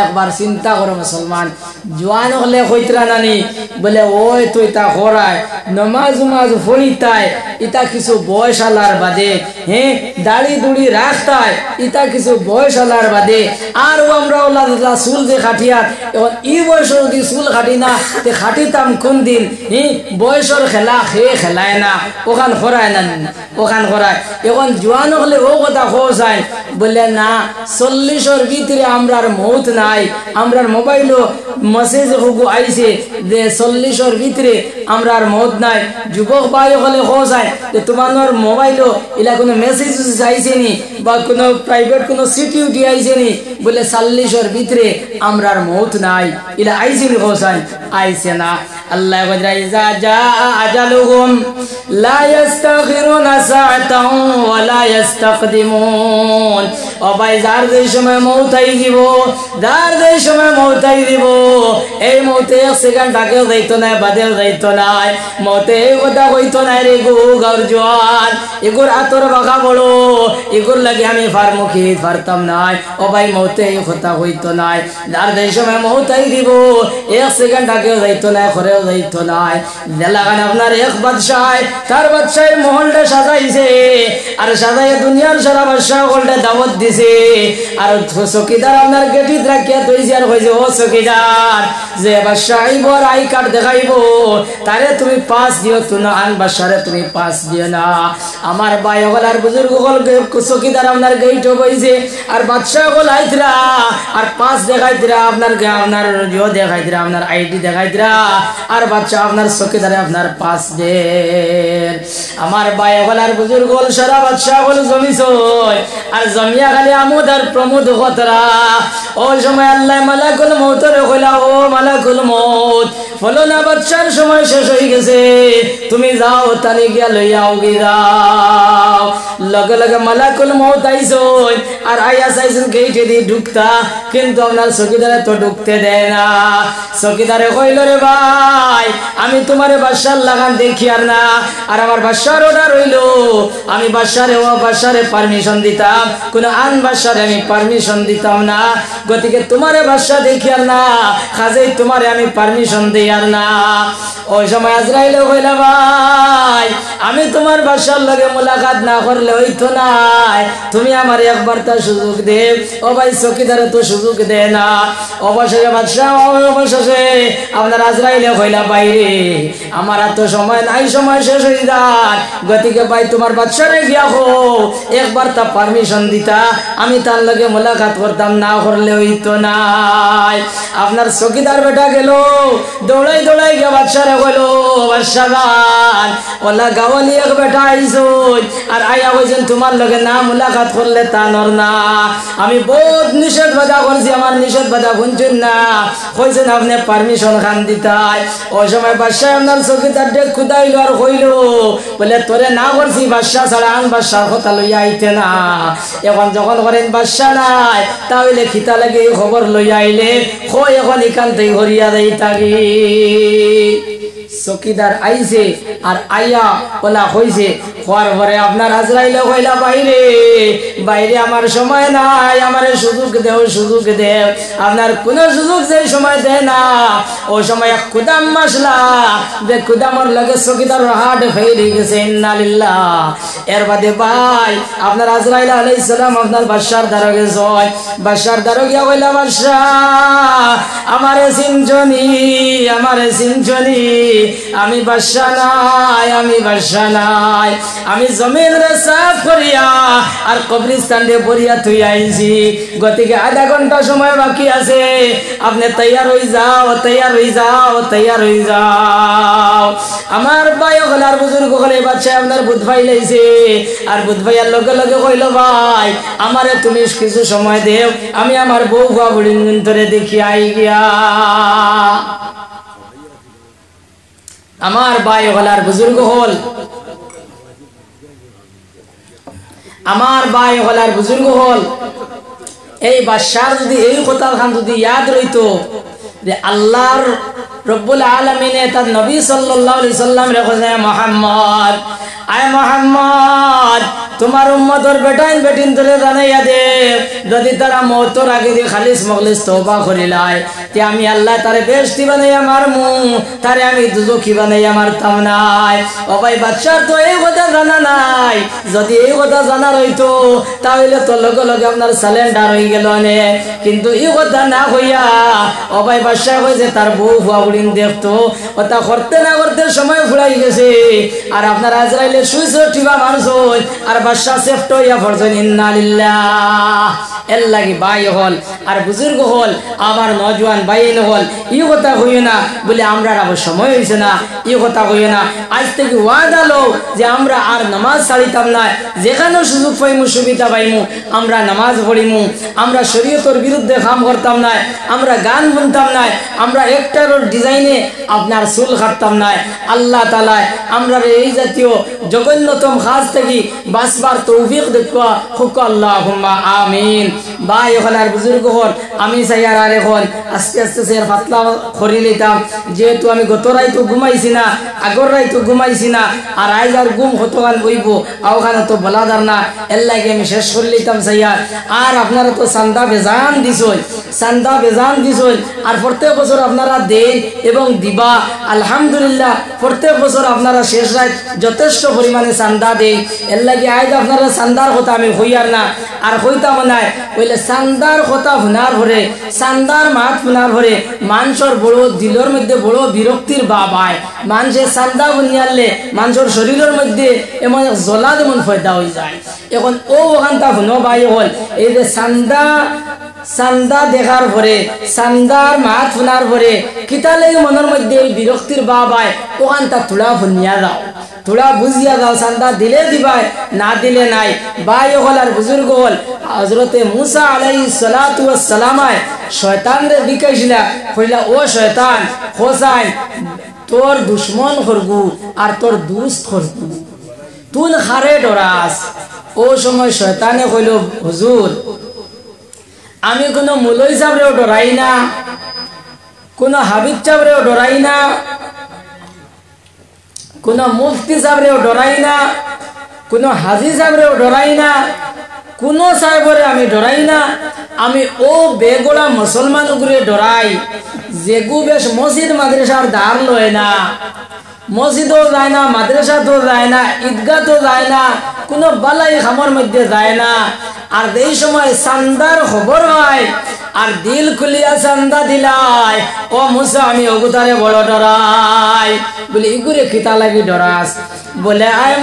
একবার চিন্তা করো মুসলমান জোয়ান হলে কইতরা নানি বলে ওই তুই তা করায় নমাজ উমাজ পড়িতায় ইতা কিছু বয়স আলার বাদে হ্যাঁ দাড়ি দুড়ি রাখতায় ইতা কিছু বয়স আলার বাদে আর আমরা ওলা চুল যে খাটিয়াত এখন ই বয়সের যদি চুল খাটি না তে খাটিতাম কোন দিন বয়সের খেলা খেলায় না ওখান করায় না ওখান করায় এখন জোয়ান হলে ও কথা খোঁজায় বলে না 40-এর ভিতরে আমরার মৌত নাই আমরার মোবাইলও মেসেজ আইছে যে 40-এর ভিতরে আমরার মৌত নাই যুবক ভাই হলে খোঁজায় যে তোমার মোবাইলও এলা কোনো মেসেজ আইছে নি বা কোনো প্রাইভেট কোনো সিকিউরিটি আইছে নি বলে 40-এর ভিতরে আমরার মৌত নাই এলা আইছে নি খোঁজায় আইছে না আল্লাহ বলে ইজা জা আজালুহুম লা ইস্তাখিরুনা সাআতান ওয়া লা ইস্তাকদিমুন ও ভাই যার যে সময় মৌত আই দিব যার যে সময় মৌত আই দিব এই মৌতে এক সেকেন্ড আগেও যাইতো না বাদেও যাইতো না মৌতে এই কথা কইতো না রে গো গরজওয়ান এগুর আতর বাঘা বড় এগুর লাগে আমি ফার্মুখী ফারতাম নাই ও ভাই মৌতে এই কথা কইতো না যার যে সময় মৌত আই দিব এক সেকেন্ড আগেও যাইতো না ঘরেও যাইতো না লাগান আপনার এক বাদশাহ তার বাদশাহের মহলটা সাজাইছে আর সাজাইয়া দুনিয়ার সারা বাদশাহ হলটা দাওয়াত দিছে আর চকিদার আপনার গেটিত রাখিয়া তৈছে আর কইছে ও চকিদার যে বাদশাহ আইব আর আই কার্ড দেখাইব তারে তুমি পাস দিও তুনা আন বাদশারে তুমি পাস দিও না আমার ভাই হল আর বুজুর্গ হল চকিদার আপনার গেইট বইছে আর বাদশাহ হল আইতরা আর পাস দেখাইতরা আপনার আপনার জিও দেখাইতরা আপনার আইডি দেখাইতরা আর বাদশাহ আপনার চকিদারে আপনার পাস দে আমার ভাই হল আর বুজুর্গ হল সারা বাদশাহ হল জমিছ আর জমিয়া খালি আমোদ আর প্রমোদ হতরা ওই সময় আল্লাহ মালাকুল মৌতরে কইলা ও মালাকুল মৌত ফলনা বাদশার সময় শেষ হয়ে গেছে তুমি যাও তানি গিয়া লইয়াও যাও লগে লগে মালাকুল মৌত আইছো আর আইয়া চাইছেন গেইটে দিয়ে ঢুকতা কিন্তু আপনার চকিদারে তো ঢুকতে দেয় না চকিদারে কইল রে ভাই আমি তোমারে বাদশার লাগান দেখি আর না আর আমার বাদশার অর্ডার হইল আমি বাদশারে পারমিশন দিতাম কোন আন বাদশারে আমি পারমিশন দিতাম না গতিকে তোমারে বাদশা দেখি আর না খাজেই তোমারে আমি পারমিশন দেই আর না ওই সময় আজরাইল কইলা ভাই আমি তোমার বাদশার লগে মুলাকাত না করলে হইতো না তুমি আমার একবার তা সুযোগ দে ও ভাই চকিদারে তো সুযোগ দে না অবশেষে বাদশা অবশেষে আপনার আজরাইলে কইলা বাইরে আমার এত সময় নাই সময় শেষ হয়ে যায় গতিকে ভাই তোমার বাদশারে গিয়া হো একবার তা পারমিশন দিতা আমি তার লগে মুলাকাত করতাম না করলে হইতো না আপনার চকিদার বেটা গেল দৌড়াই দৌড়াই গিয়া বাদশারে কইল বাদশা গান ওলা গাওয়ালি এক বেটা আইছো আর আইয়া কইছেন তোমার লগে না মুলাকাত করলে তা নর না আমি বহুত নিষেধ বাধা করছি আমার নিষেধ বাধা শুনছেন না কইছেন আপনি পারমিশন খান দিতাই ওই সময় বাদশা আপনার চকিদার ডেক খুদাইল আর কইল বলে তোরে না করছি বাদশা ছাড়া আন বাদশার কথা লইয়া আইতে না এখন যখন করেন বাদশা নাই তাহলে খিতা লাগে খবর লইয়া আইলে কই এখন এখান থেকে হরিয়া দেই থাকি চকিদার আইছে আর আইয়া ওলা কইছে হওয়ার পরে আপনার আজরাইলে কইলা বাইরে বাইরে আমার সময় নাই আমারে সুযোগ দেও আপনার কোন সুযোগ যে সময় দেয় না ওই সময় এক কুদাম মাসলা যে কুদামর লাগে চকিদার হাট ফেরে গেছে ইন্না লিল্লাহ এর বাদে ভাই আপনার আজরাইল আলাইহিস সালাম আপনার বাদশার দরগে যায় বাদশার দরগে কইলা বাদশা আমারে সিনজনি আমি বাদশা নাই আমি জমিন রে সাফ করিয়া আর কবরস্থান রে ভরিয়া থুই আইছি গতিকে আধা ঘন্টা সময় বাকি আছে আপনি তৈয়ার হই যাও আমার ভাই হলার বুজুর্গ হলে বাচ্চা আপনার বুধ ভাই লাইছে আর বুধ ভাইয়ার লগে লগে কইল ভাই আমারে তুমি কিছু সময় দেও আমি আমার বউ বা বুড়ি ধরে দেখি আই গিয়া আমার ভাই হলার বুজুর্গ হল আমার ভাই হল আর বুজুর্গ হল, এই বাদশার যদি এই কথা খান যদি ইয়াদ রইতো যে আল্লাহর রব্বুল আলামিনে তার নবী সাল্লাল্লাহু আলাইহি সাল্লাম রে কইছে, মুহাম্মদ আয় মুহাম্মদ তোমার উম্মতর বেটাইন বেটিন তোরে জানাইয়া দে, যদি তারা মওতর আগে দিয়ে খালিস মখলিস তওবা করিলাই তে আমি আল্লাহ তারে বেহেশতি বানাইয়া মারমু, তারে আমি দুজখী বানাইয়া মারতাম নাই। ও ভাই বাদশার তো এই কথা জানা নাই, যদি এই কথা জানা রইতো তাহলে তো লগে লগে আপনার সালেন্ডার হয়ে গেল নে, কিন্তু এই কথা না হইয়া ও ভাই বাদশা কইছে তার বউ ফুয়া বুড়িন দেখতো, ওটা করতে না করতে সময় ফুরাই গেছে, আর আপনার আজরাইলে সুইচ টিবা মানুষ আর বাদশা সেফট হইয়া পড়ছেন। ইন্না লিল্লাহ। এর লাগি ভাই হল আর বুজুর্গ হল আমার নজওয়ান বাইন হল ই কথা হইও না বলে আমরা আবার সময় হয়েছে না, ই কথা হইও না। আজ থেকে ওয়াদা লো যে আমরা আর নামাজ ছাড়িতাম না, যেখানে সুযোগ পাইমু সুবিধা পাইমু আমরা নামাজ পড়িমু, আমরা শরীয়তের বিরুদ্ধে কাম করতাম না, আমরা গান শুনতাম না, আমরা একটার ডিজাইনে আপনার চুল কাটতাম না। আল্লাহ তাআলা আমরা এই জাতীয় জঘন্যতম কাজ থেকে বাঁচবার তৌফিক দেখুয়া হুক আল্লাহুম্মা আমিন। ভাই হল আর বুজুর্গ হল আমি চাই আর এখন আস্তে আস্তে সের পাতলা করি লইতাম, যেহেতু আমি গত রাইতো ঘুমাইছি না, আগর রাইতো ঘুমাইছি না, আর আজ আর ঘুম কতখান হইব আওখানে তো বলাদার না, এর লাগে আমি শেষ করে লইতাম চাইয়ার। আর আপনারা তো চান্দা বেজান দিছই, চান্দা বেজান দিছই, আর প্রত্যেক বছর আপনারা দেন এবং দিবা আলহামদুলিল্লাহ। প্রত্যেক বছর আপনারা শেষ রাত যথেষ্ট পরিমাণে চান্দা দেই, এর লাগে আজ আপনারা চান্দার কথা আমি হইয়ার না আর হইতাম নাই বলে চান্দার কথা শুনার ভরে, চান্দার মাত শুনার ভরে মানুষের বড় দিলের মধ্যে বড় বিরক্তির বাবায়, মানুষের চান্দা বুনিয়ালে মানুষের শরীরের মধ্যে এমন জ্বলা যেমন ফয়দা হয়ে যায়। এখন ও ওখানটা শুনো ভাই হল এই যে চান্দা দেখার পরে চান্দার মাত শোনার পরে কিতালে মনের মধ্যে বিরক্তির বাবায় ওখানটা তোলা শুনিয়া যাও, তোলা বুঝিয়া যাও, চান্দা দিলে দিবাই না দিলে নাই। ভাই হল আর বুজুর্গ হল হযরতে মুসা আলাইহিস সালাতু ওয়াস সালামায় শয়তান রে বিকাইছিলা, কইলা ও শয়তান হোসাইন তোর দুশ্মন করগু আর তোর দুস্ত করগু, তুই খারে ডরাস। ও সময় শয়তানে কইল হুজুর আমি কোনো মুলই সাহেবরেও ডরাই না, কোনো হাবিব সাহেবরেও ডরাই না, কোনো মুফতি সাহেবরেও ডরাই না, কোনো হাজি সাহেবরেও ডরাই না, কোনো সাহেবরে আমি ডরাই না। আমি ও বেগোড়া মুসলমান উপরে ডরাই যেগু বেশ মসজিদ মাদ্রাসার ধার লয় না, মসজিদও যায় না, মাদ্রাসাতেও যায় না, ঈদগাহও যায় না, কোনো বালাই খামর মধ্যে যায় না। আর এই সময় চান্দার খবর হয় আর দিল খুলিয়া চান্দা দিলাই, ও মুসা আমি অগুতারে বড় ডরাই বলে ইগুরে খিতা লাগি ডরাস, বলে আয়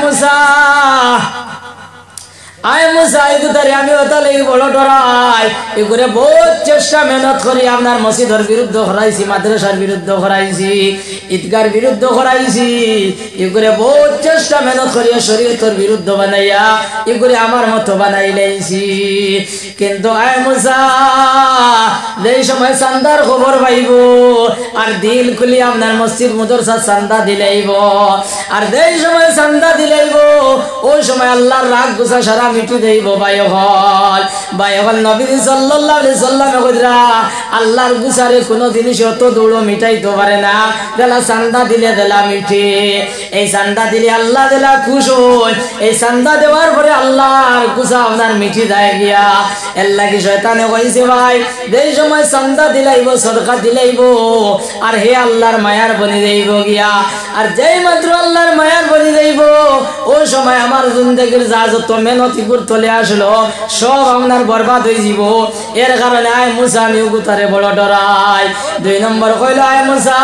মুসা এগুতারে আমি ওটা লাগি বড় ডরাই, এগুরে বহুত চেষ্টা মেহনত করি আপনার মসজিদের বিরুদ্ধে করাইছি, মাদ্রাসার বিরুদ্ধে করাইছি, ঈদগার বিরুদ্ধে করাইছি, এগুরে বহুত চেষ্টা মেহনত করিয়া শরীয়তের বিরুদ্ধ বানাইয়া এগুরে আমার মতো বানাই লাইছি। কিন্তু আয় মুসা যেই সময় চান্দার খবর পাইব আর দিল খুলি আপনার মসজিদ মাদ্রাসা চান্দা দিলাইব, আর যেই সময় চান্দা দিলাইব ওই সময় আল্লাহর রাগ গুছা সারা মিটি দেইব। বাইহল নবী সাল্লাল্লাহু আলাইহি সাল্লামে কইরা আল্লাহর গুছারে কোনো জিনিস অত দৌড় মিটাইতে পারে না, দেলা চান্দা দিলে দেলা মিঠে, এই চান্দা দিলে আল্লাহ দেলা খুশ হই, এই চান্দা দেওয়ার পরে আল্লাহর গুছা আপনার মিঠি যায় গিয়া। এর লাগি শয়তানে কইছে ভাই যেই সময় চান্দা দিলাইব সদকা দিলাইব আর হে আল্লাহর মায়ার বনি যাইব গিয়া, আর যেই মাত্র আল্লাহর মায়ার বনি যাইব ওই সময় আমার জিন্দেগির যা যত মেহনত চলে আসলো সব আপনার বরবাদ হয়ে যাব। এর কারণে আয় মুসা আমি উগুতারে বড় ডরাই। 2 নম্বর কইল আয় মুসা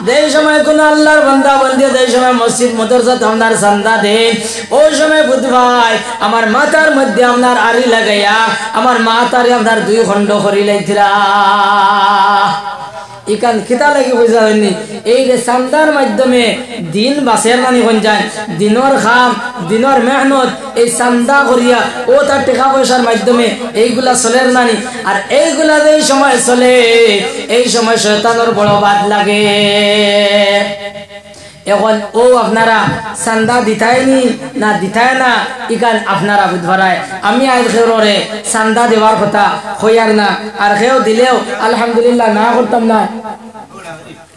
যেই সময় কোন আল্লাহর বান্দা বন্দী যেই সময় মসজিদ মাদ্রাসা আপনার চান্দা দেন ওই সময় বুঝ ভাই আমার মাথার মধ্যে আপনার আড়ি লাগাইয়া আমার মাথারে আপনার 2 খণ্ড করি লাইছিলা। ইকান খিতা লাগি বুঝা হয়নি এই যে চান্দার মাধ্যমে দিন বাঁচের নানি হন যায়, দিনের খাম দিনের মেহনত এই চান্দা করিয়া ও তার টাকা পয়সার মাধ্যমে এইগুলা চলের নানি, আর এইগুলা যেই সময় চলে এই সময় শয়তানের বড় বাদ লাগে। এখন ও আপনারা চান্দা দিতায়নি না দিতায় না ইকান আপনারা বুধবারায় আমি আজ খেয়ে চান্দা দেওয়ার কথা হইয়ার না আর খেয়েও দিলেও আলহামদুলিল্লাহ না করতাম না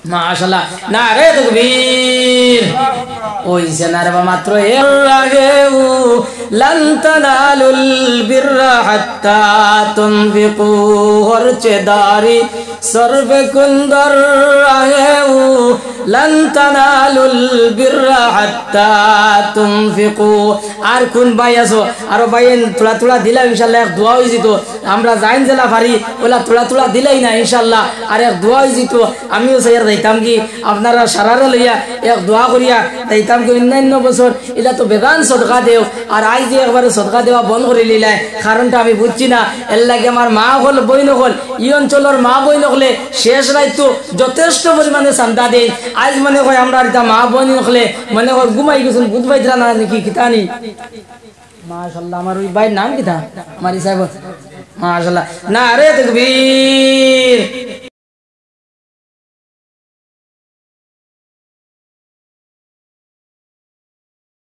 মাশাআল্লাহ নারে তাকবীর ওই সেনারে মাত্র এর লাগেও লান তানালুল বিররা হাত্তা তুনফিকু হরচেদারি সর্বে কুন্দর আগেও লান তানালুল বিররা হাত্তা তুনফিকু আর কোন ভাই আছো আর ভাই তোলা তোলা দিলা ইনশাআল্লাহ এক দোয়া হই জিতো আমরা জাইন জেলা পারি ওলা তোলা তোলা দিলাই না ইনশাআল্লাহ আর এক দোয়া হই জিতো আমিও সাইয়ার যাইতাম কি আপনারা সারারে লইয়া এক দোয়া করিয়া যাইতাম কি অন্যান্য বছর এটা তো বেগান সদকা দেও আর আজ যে একবারে সদকা দেওয়া বন্ধ করে লিলাই কারণটা আমি বুঝছি না এর লাগে আমার মা হল বই নকল ই অঞ্চলের মা বই নকলে শেষ রাইতো যথেষ্ট পরিমাণে চান্দা দেয় আজ মনে হয় আমরা এটা মা বই নকলে মনে হয় ঘুমাই গেছেন বুধ বাইতরা না নাকি কিতানি মাশাআল্লাহ আমার ওই ভাইয়ের নাম কিতা আমার সাহেব মাশাআল্লাহ নারে তাকবীর